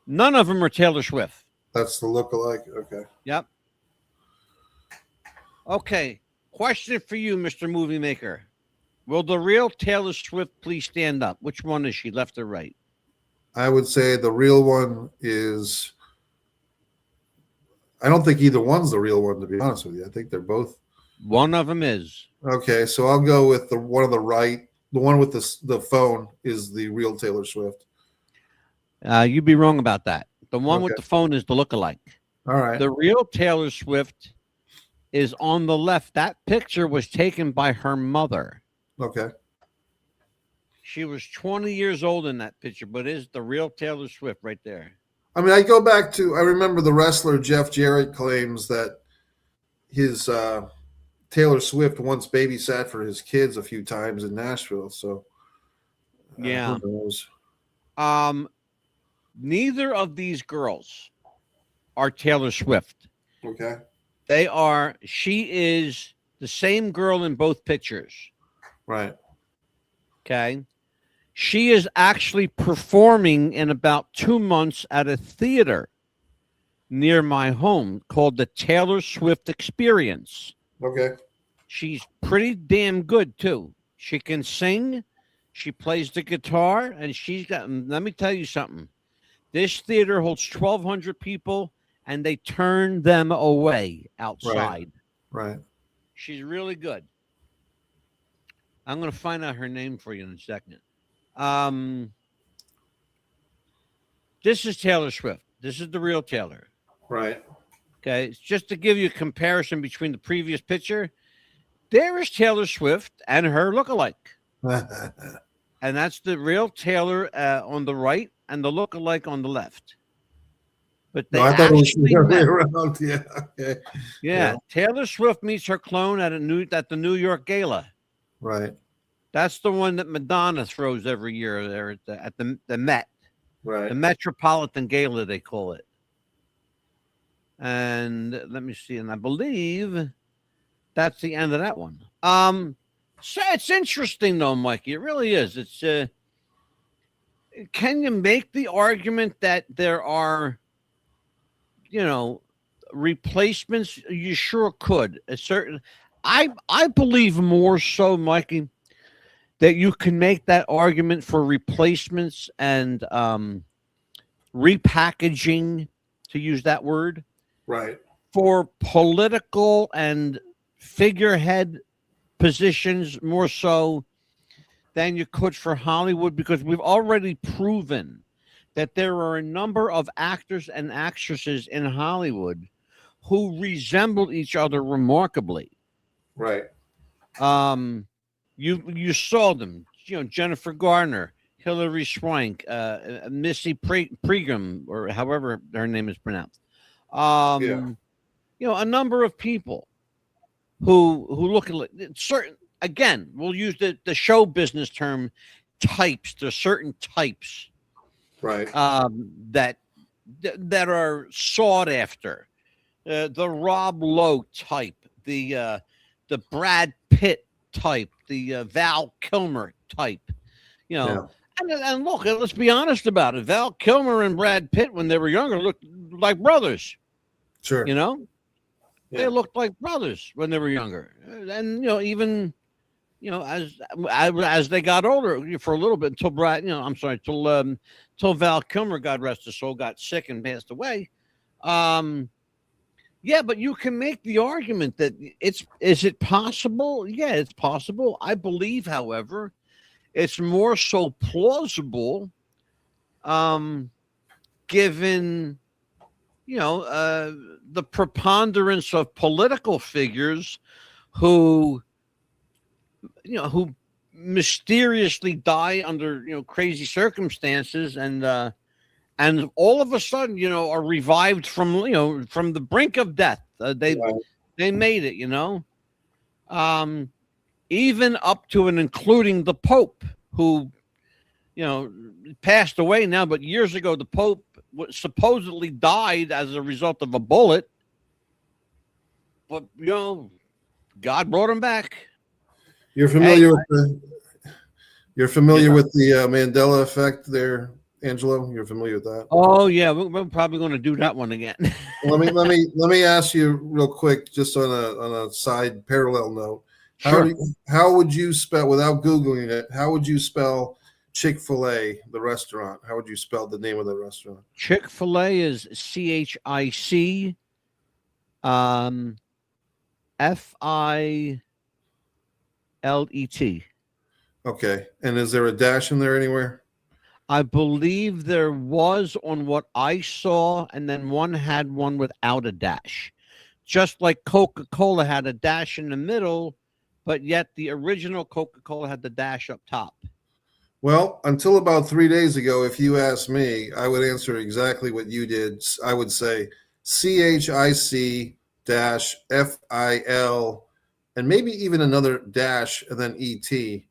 none of them are Taylor Swift. That's the lookalike. Okay. Yep. Okay. Question for you, Mr. Movie Maker. Will the real Taylor Swift please stand up? Which one is she, left or right? I would say the real one is, I don't think either one's the real one, to be honest with you. I think they're both. One of them is. Okay, so I'll go with the one on the right. The one with the phone is the real Taylor Swift. You'd be wrong about that. The one with the phone is the lookalike. All right. The real Taylor Swift is on the left. That picture was taken by her mother. Okay. She was 20 years old in that picture, but is the real Taylor Swift right there. I mean, I go back to, I remember the wrestler Jeff Jarrett claims that his Taylor Swift once babysat for his kids a few times in Nashville. So, yeah. Who knows? Neither of these girls are Taylor Swift. Okay. She is the same girl in both pictures. Right. Okay. She is actually performing in about 2 months at a theater near my home called the Taylor Swift Experience. Okay. She's pretty damn good too. She can sing, she plays the guitar, and she's got, let me tell you something. This theater holds 1,200 people, and they turn them away outside. Right. She's really good. I'm going to find out her name for you in a second. This is Taylor Swift. This is the real Taylor. Right. Okay. It's just to give you a comparison between the previous picture. There is Taylor Swift and her lookalike. And that's the real Taylor on the right and the lookalike on the left. But they I thought it was actually the other way met. around. Yeah. Okay. Yeah. Taylor Swift meets her clone at the New York Gala. Right. That's the one that Madonna throws every year there at the Met. Right. The Metropolitan Gala, they call it. And let me see. And I believe that's the end of that one. So it's interesting though, Mikey. It really is. It's can you make the argument that there are, replacements? You sure could. I believe more so, Mikey, that you can make that argument for replacements and repackaging, to use that word, Right. for political and figurehead positions more so than you could for Hollywood, because we've already proven that there are a number of actors and actresses in Hollywood who resemble each other remarkably. Right. You saw them, Jennifer Garner, Hilary Swank, Missy Pregham, or however her name is pronounced. A number of people who look at certain. Again, we'll use the show business term types. There's certain types, right? That are sought after. The Rob Lowe type, the Brad Pitt type, the Val Kilmer type, And look, let's be honest about it. Val Kilmer and Brad Pitt, when they were younger, looked like brothers. Sure. They looked like brothers when they were younger, and even as they got older, for a little bit, until till Val Kilmer, God rest his soul, got sick and passed away. Yeah, but you can make the argument that is it possible? Yeah, it's possible. I believe, however, it's more so plausible, given, the preponderance of political figures who mysteriously die under, crazy circumstances and all of a sudden, are revived from, from the brink of death. They made it, even up to and including the Pope, who, passed away now, but years ago, the Pope supposedly died as a result of a bullet. But, God brought him back. You're familiar with the Mandela effect there, Angelo? You're familiar with that? Oh yeah, we're probably going to do that one again. let me ask you real quick, just on a side parallel note. How would you spell, without Googling it, how would you spell Chick-fil-A, the restaurant? How would you spell the name of the restaurant? Chick-fil-A is CHIC FILET. Okay. And is there a dash in there anywhere? I believe there was on what I saw, and then one had one without a dash. just like Coca-Cola had a dash in the middle, but yet the original Coca-Cola had the dash up top. Well, until about 3 days ago, if you asked me, I would answer exactly what you did. I would say CHIC dash FIL and maybe even another dash and then ET.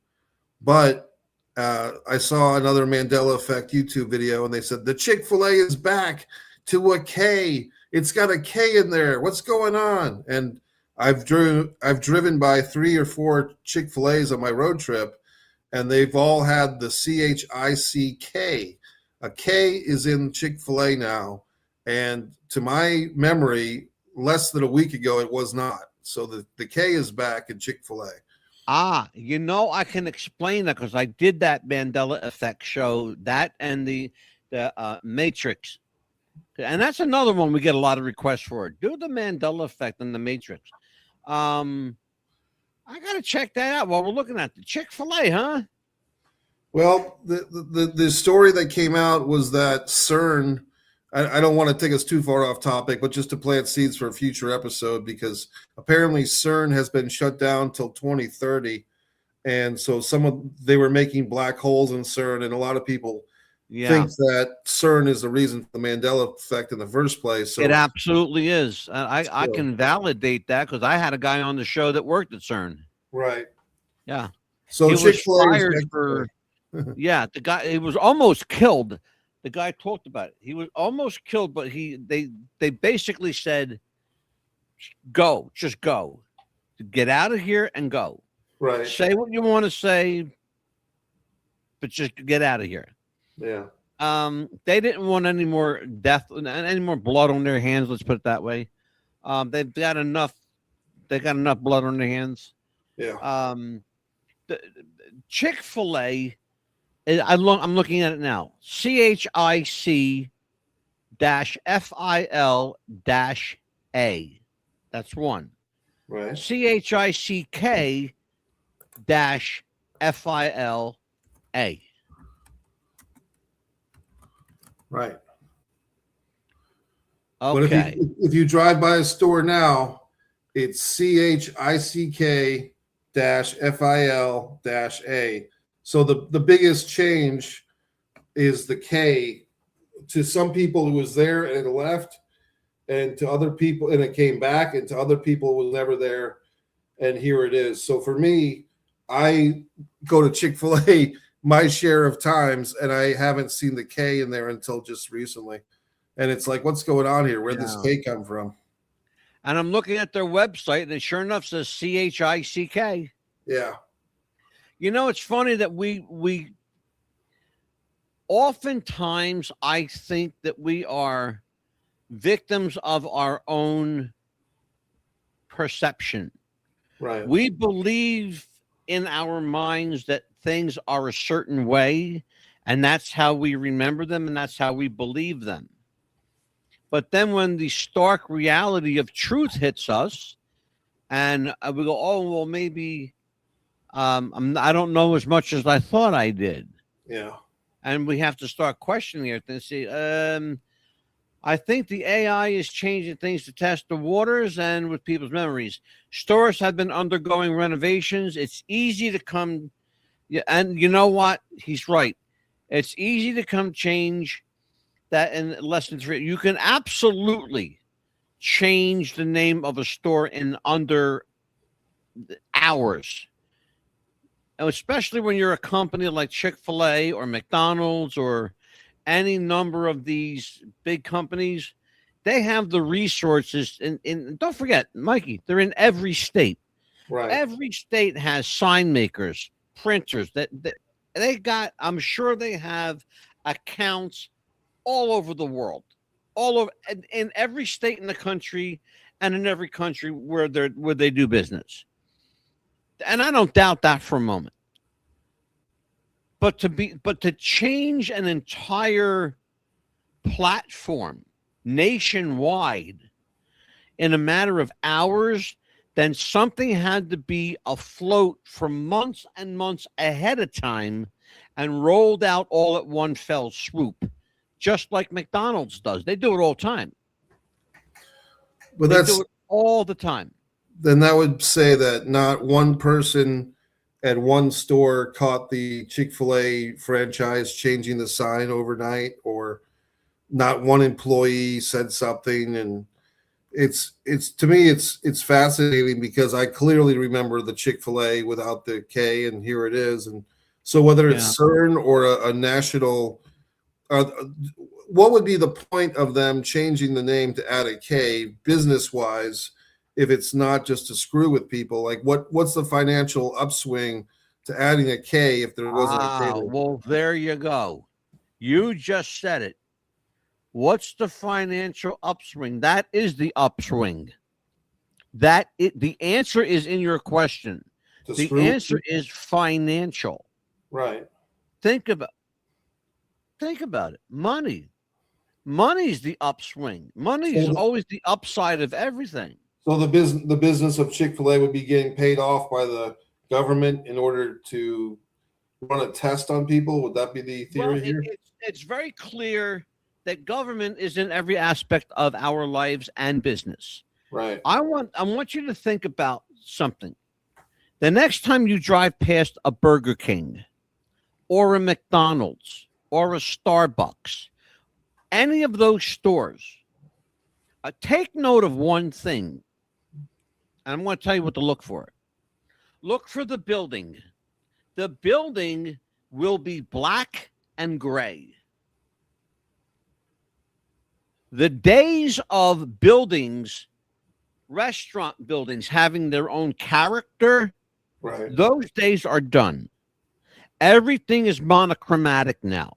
But I saw another Mandela Effect YouTube video and they said the Chick-fil-A is back to a K. It's got a K in there. What's going on? And I've driven by 3 or 4 Chick-fil-A's on my road trip, and they've all had the CHICK. A K is in Chick-fil-A now, and to my memory, less than a week ago, it was not. So the K is back in Chick-fil-A. You know, I can explain that because I did that Mandela Effect show, that and the Matrix. And that's another one we get a lot of requests for. Do the Mandela Effect and the Matrix. I got to check that out while we're looking at the Chick-fil-A, huh? Well, the story that came out was that CERN, I don't want to take us too far off topic, but just to plant seeds for a future episode, because apparently CERN has been shut down till 2030. And so they were making black holes in CERN, and a lot of people think that CERN is the reason for the Mandela Effect in the first place. So it absolutely is. I can validate that because I had a guy on the show that worked at CERN. Right. Yeah. So he was Chick-fil-A fired for, the guy, he was almost killed. The guy talked about it. He was almost killed, but they basically said, go, just go. Get out of here and go. Right. Say what you want to say, but just get out of here. Yeah. They didn't want any more death, any more blood on their hands. Let's put it that way. They've got enough. They got enough blood on their hands. Yeah. The Chick-fil-A. I'm looking at it now. CHIC dash FIL dash A. That's one. Right. CHICK dash FIL A. Right. Okay. But if you drive by a store now, it's CHICK dash FIL dash A. So the biggest change is the K. To some people, it was there and it left, and to other people, and it came back, and to other people, it was never there, and here it is. So for me, I go to Chick-fil-A my share of times, and I haven't seen the K in there until just recently. And it's like, what's going on here? Where'd this K come from? And I'm looking at their website, and it sure enough says CHICK. Yeah. You know, it's funny that we oftentimes I think that we are victims of our own perception. Right. We believe in our minds that things are a certain way, and that's how we remember them, and that's how we believe them. But then when the stark reality of truth hits us, and we go, oh, well, maybe I don't know as much as I thought I did. Yeah. And we have to start questioning it and see, I think the AI is changing things to test the waters and with people's memories. Stores have been undergoing renovations. It's easy to come, and you know what? He's right. It's easy to come change that in less than 3. You can absolutely change the name of a store in under hours. And especially when you're a company like Chick-fil-A or McDonald's or any number of these big companies, they have the resources. And don't forget, Mikey, they're in every state. Right. Every state has sign makers, printers that they got. I'm sure they have accounts all over the world, all over in every state in the country and in every country where they do business. And I don't doubt that for a moment. But to change an entire platform nationwide in a matter of hours, then something had to be afloat for months and months ahead of time and rolled out all at one fell swoop, just like McDonald's does. They do it all the time. But They do it all the time. Then that would say that not one person at one store caught the Chick-fil-A franchise changing the sign overnight, or not one employee said something. And it's to me, it's fascinating because I clearly remember the Chick-fil-A without the K, and here it is. And so whether it's CERN or a national, what would be the point of them changing the name to add a K business wise, if it's not just to screw with people? Like what's the financial upswing to adding a K if there wasn't a K? Well, there you go. You just said it. What's the financial upswing? That is the upswing. The answer is in your question. The answer is financial. Right. Think about it. Money's the upswing. Money is always the upside of everything. So the business of Chick-fil-A would be getting paid off by the government in order to run a test on people. Would that be the theory here? It's very clear that government is in every aspect of our lives and business. Right. I want you to think about something. The next time you drive past a Burger King or a McDonald's or a Starbucks, any of those stores, take note of one thing. And I'm going to tell you what to look for. Look for the building. The building will be black and gray. The days of buildings, restaurant buildings, having their own character, right, those days are done. Everything is monochromatic now.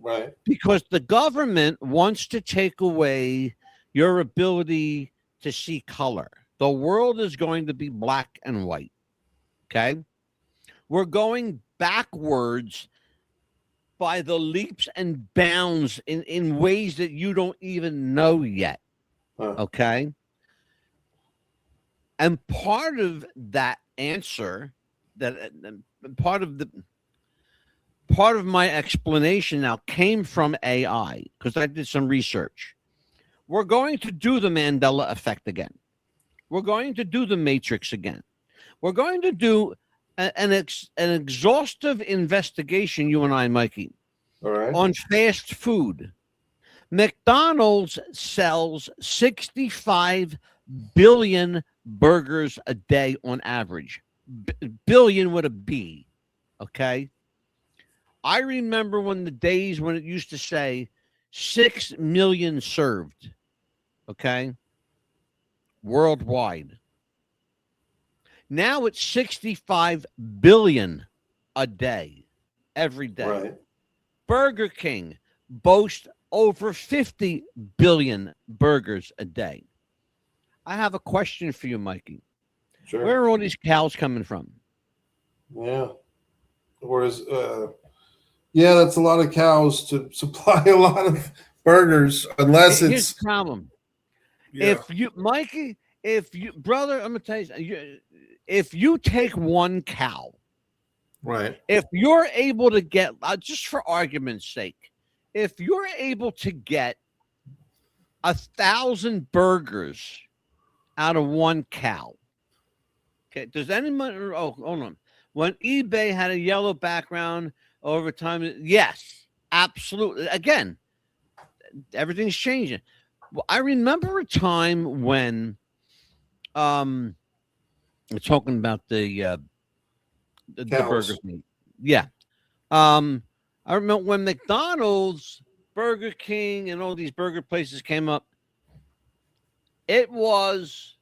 Right. Because the government wants to take away your ability to see color. The world is going to be black and white. Okay? We're going backwards by the leaps and bounds in ways that you don't even know yet. Okay? And part of that answer, part of my explanation now came from AI, because I did some research. We're going to do the Mandela effect again. We're going to do the Matrix again. We're going to do an exhaustive investigation, you and I, Mikey, all right, on fast food. McDonald's sells 65 billion burgers a day on average. Billion with a B, okay? I remember when the days when it used to say 6 million served, okay, worldwide. Now it's 65 billion a day, every day. Right. Burger King boasts over 50 billion burgers a day. I have a question for you, Mikey. Sure. Where are all these cows coming from? Yeah. Whereas, yeah, that's a lot of cows to supply a lot of burgers, unless Here's it's the problem. Yeah. If you, Mikey, brother, I'm gonna tell you, if you take one cow, right, if you're able to get, just for argument's sake, if you're able to get 1,000 burgers out of one cow, okay, does anyone? Oh, hold on. When eBay had a yellow background over time, yes, absolutely. Again, everything's changing. Well, I remember a time when, we're talking about the burgers meat. Yeah. I remember when McDonald's, Burger King, and all these burger places came up, it was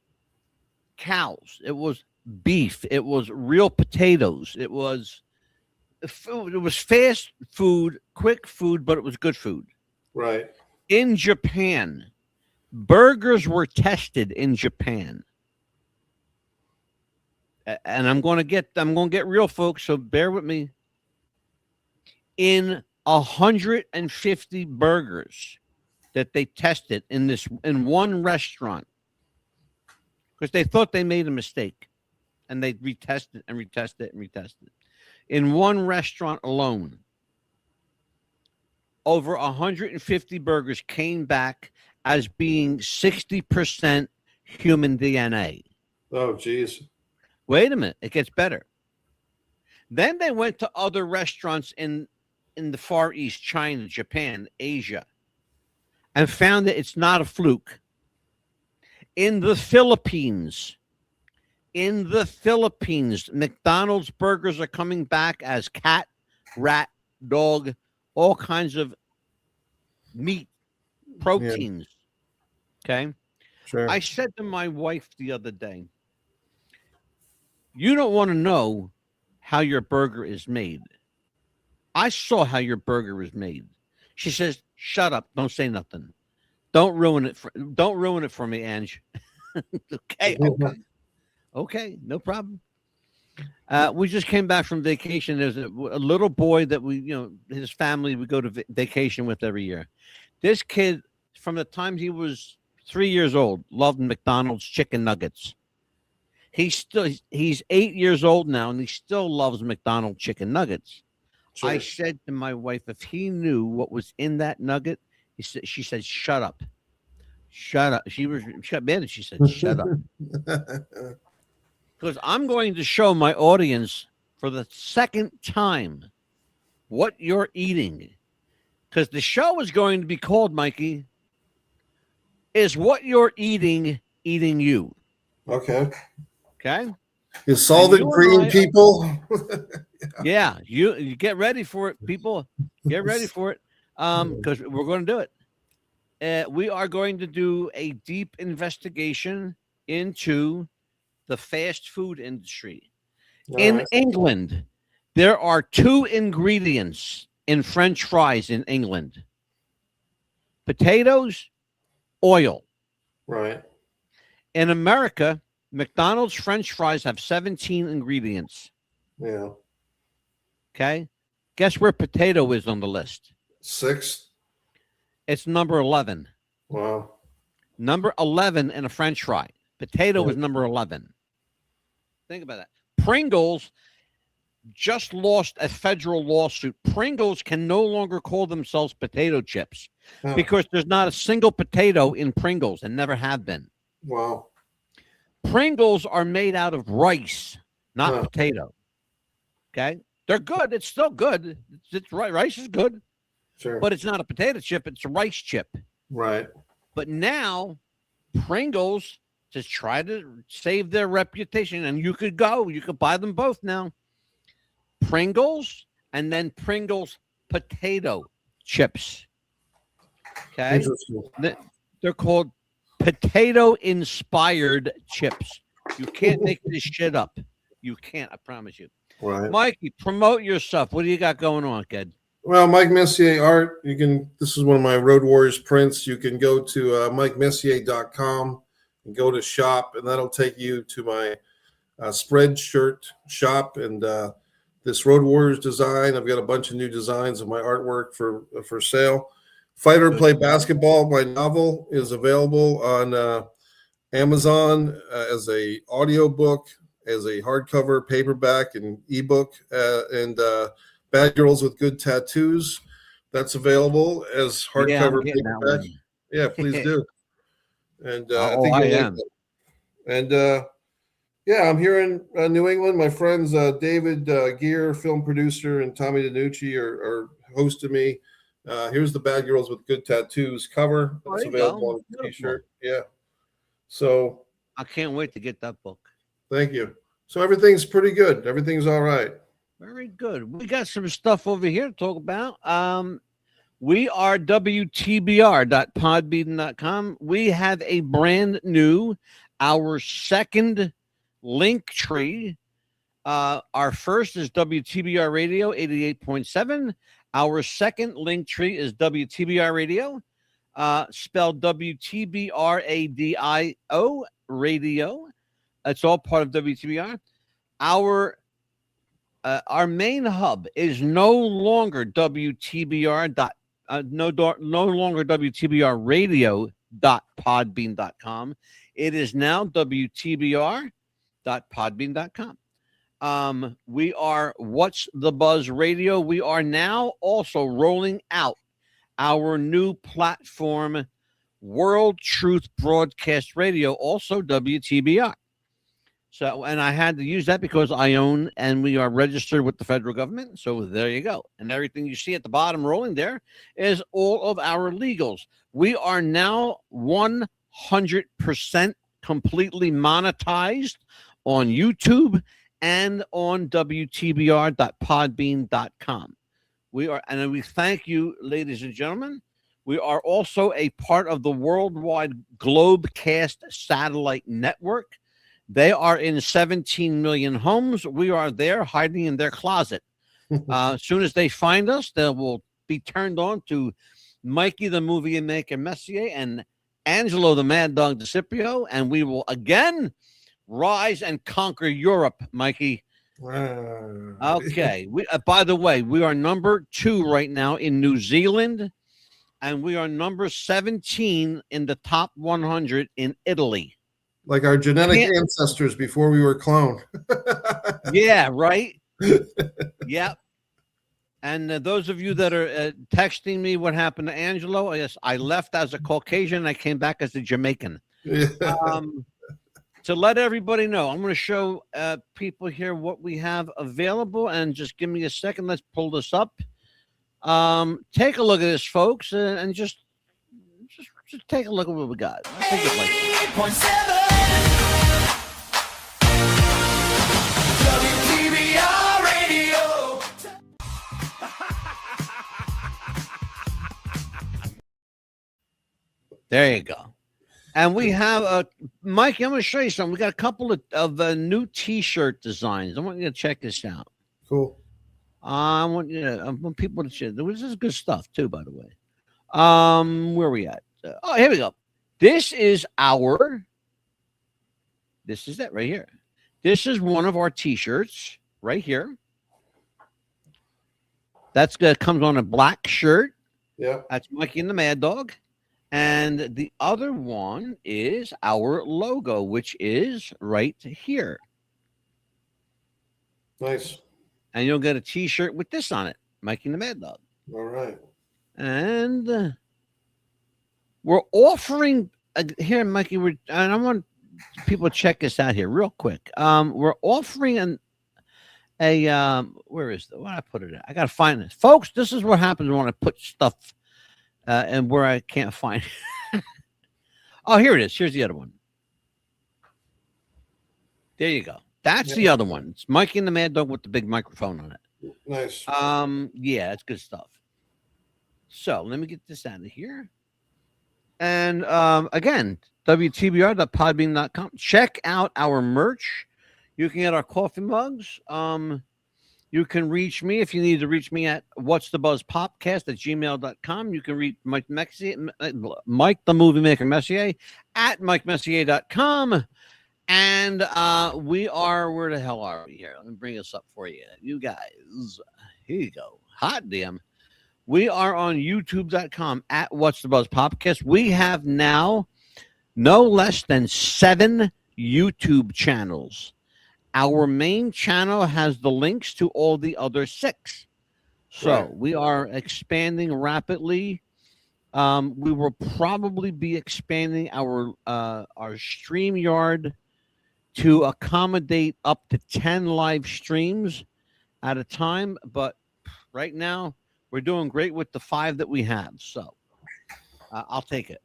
cows. It was beef. It was real potatoes. It was food. It was fast food, quick food, but it was good food. right. In Japan, burgers were tested in Japan. And I'm going to get real, folks, so bear with me. In 150 burgers that they tested in one restaurant, because they thought they made a mistake, and they retested and retested and retested. In one restaurant alone, over 150 burgers came back as being 60% human DNA. Oh, geez. Wait a minute, it gets better. Then they went to other restaurants in the Far East, China, Japan, Asia, and found that it's not a fluke. In the Philippines, McDonald's burgers are coming back as cat, rat, dog, all kinds of meat, proteins. Yeah. Okay. Sure. I said to my wife the other day, you don't want to know how your burger is made. I saw how your burger is made. She says, shut up. Don't say nothing. Don't ruin it for me, Ange. Okay. Okay. No problem. We just came back from vacation. There's a little boy that his family we go to vacation with every year. This kid, from the time he was 3 years old, loved McDonald's chicken nuggets. He's 8 years old now, and he still loves McDonald's chicken nuggets. Sure. I said to my wife, if he knew what was in that nugget, she said, shut up. Shut up. She got mad and she said, shut up. Because I'm going to show my audience for the second time what you're eating. Because the show is going to be called, Mikey, Is What You're Eating You? Okay. Okay. Is Solid Green, people? Yeah, you get ready for it, people. Get ready for it. Because we're going to do it. We are going to do a deep investigation into the fast food industry. In England, there are 2 ingredients in French fries in England: potatoes, oil. Right. In America, McDonald's French fries have 17 ingredients. Yeah. Okay. Guess where potato is on the list? 6. It's number 11. Wow. Number 11 in a French fry. Potato is number 11. Think about that. Pringles just lost a federal lawsuit. Pringles can no longer call themselves potato chips because there's not a single potato in Pringles and never have been. Wow. Pringles are made out of rice, not potato. Okay? They're good. It's still good. It's right. Rice is good. Sure. But it's not a potato chip. It's a rice chip. Right. But now Pringles, to try to save their reputation, and you could buy them both now. Pringles and then Pringles potato chips. Okay. Interesting. They're called potato-inspired chips. You can't make this shit up. You can't, I promise you. Right. Mikey, promote yourself. What do you got going on, kid? Well, Mike Messier Art, this is one of my Road Warriors prints. You can go to MikeMessier.com and go to shop, and that'll take you to my spread shirt shop. And this Road Warriors design, I've got a bunch of new designs of my artwork for sale. Fighter Play Basketball, my novel, is available on Amazon as a audiobook, as a hardcover, paperback, and ebook, and Bad Girls with Good Tattoos. That's available as hardcover, paperback. Yeah, please do. And I think I am. And yeah, I'm here in New England. My friends David Gear, film producer, and Tommy DiNucci are hosting me. Here's the Bad Girls with Good Tattoos cover. It's available on a t-shirt. Yeah. So I can't wait to get that book. Thank you. So everything's pretty good. Everything's all right. Very good. We got some stuff over here to talk about. We are WTBR.podbean.com. We have a brand new, our second link tree. Our first is WTBR Radio 88.7. Our second link tree is WTBR Radio, spelled WTBRADIO Radio. It's all part of WTBR. Our main hub is no longer WTBR. No longer WTBRradio.podbean.com. It is now WTBR.podbean.com. We are What's the Buzz Radio. We are now also rolling out our new platform, World Truth Broadcast Radio, also WTBR. So, and I had to use that because I own and we are registered with the federal government. So there you go. And everything you see at the bottom rolling there is all of our legals. We are now 100% completely monetized on YouTube and on WTBR.podbean.com. We are, and we thank you, ladies and gentlemen. We are also a part of the worldwide Globecast satellite network. They are in 17 million homes. We are there hiding in their closet. As soon as they find us, they will be turned on to Mikey the Movie Maker Messier and Angelo the Mad Dog DeCipio, and we will again rise and conquer Europe, Mikey. Okay. By the way, we are number 2 right now in New Zealand, and we are number 17 in the top 100 in Italy. Like our genetic ancestors before we were cloned. Yeah, right? Yep. And those of you that are texting me what happened to Angelo, yes, I left as a Caucasian. I came back as a Jamaican. To let everybody know, I'm going to show people here what we have available. And just give me a second. Let's pull this up. Take a look at this, folks, and just take a look at what we got. I think it like 8.7 WTBR Radio. There you go. And we have Mike, I'm going to show you something. We got a couple of new T-shirt designs. I want you to check this out. Cool. I want people to share. This is good stuff too, by the way. Where are we at? Oh, here we go. This is it right here. This is one of our T-shirts right here. That's comes on a black shirt. Yeah. That's Mikey and the Mad Dog. And the other one is our logo, which is right here. Nice. And you'll get a T-shirt with this on it, Mikey and the Mad Dog. All right. And we're offering here, Mikey. And I want people to check this out here real quick. We're offering where is the? Where I put it at? I gotta find this, folks. This is what happens when I put stuff and where I can't find it. Oh, here it is. Here's the other one. There you go. That's the other one. It's Mikey and the Mad Dog with the big microphone on it. Nice. Yeah, it's good stuff. So let me get this out of here. And again, WTBR.podbean.com. Check out our merch. You can get our coffee mugs. You can reach me if you need to reach me at what's the buzz popcast at gmail.com. You can reach Mike the Movie Maker Messier at MikeMessier.com. And we are, where the hell are we here? Let me bring this up for you. You guys, here you go. Hot damn. We are on YouTube.com at What's the Buzz Popcast. We have now no less than 7 YouTube channels. Our main channel has the links to all the other 6. So we are expanding rapidly. We will probably be expanding our StreamYard to accommodate up to 10 live streams at a time. But right now, we're doing great with the 5 that we have. So I'll take it.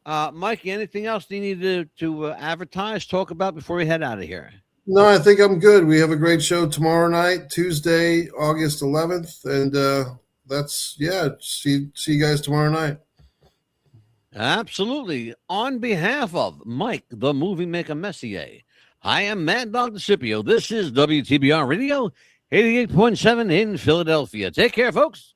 Mikey, anything else you need to advertise, talk about before we head out of here? No, I think I'm good. We have a great show tomorrow night, Tuesday, August 11th. And see you guys tomorrow night. Absolutely. On behalf of Mike, the Movie Maker Messier, I am Mad Dog DeCipio. This is WTBR Radio, 88.7 in Philadelphia. Take care, folks.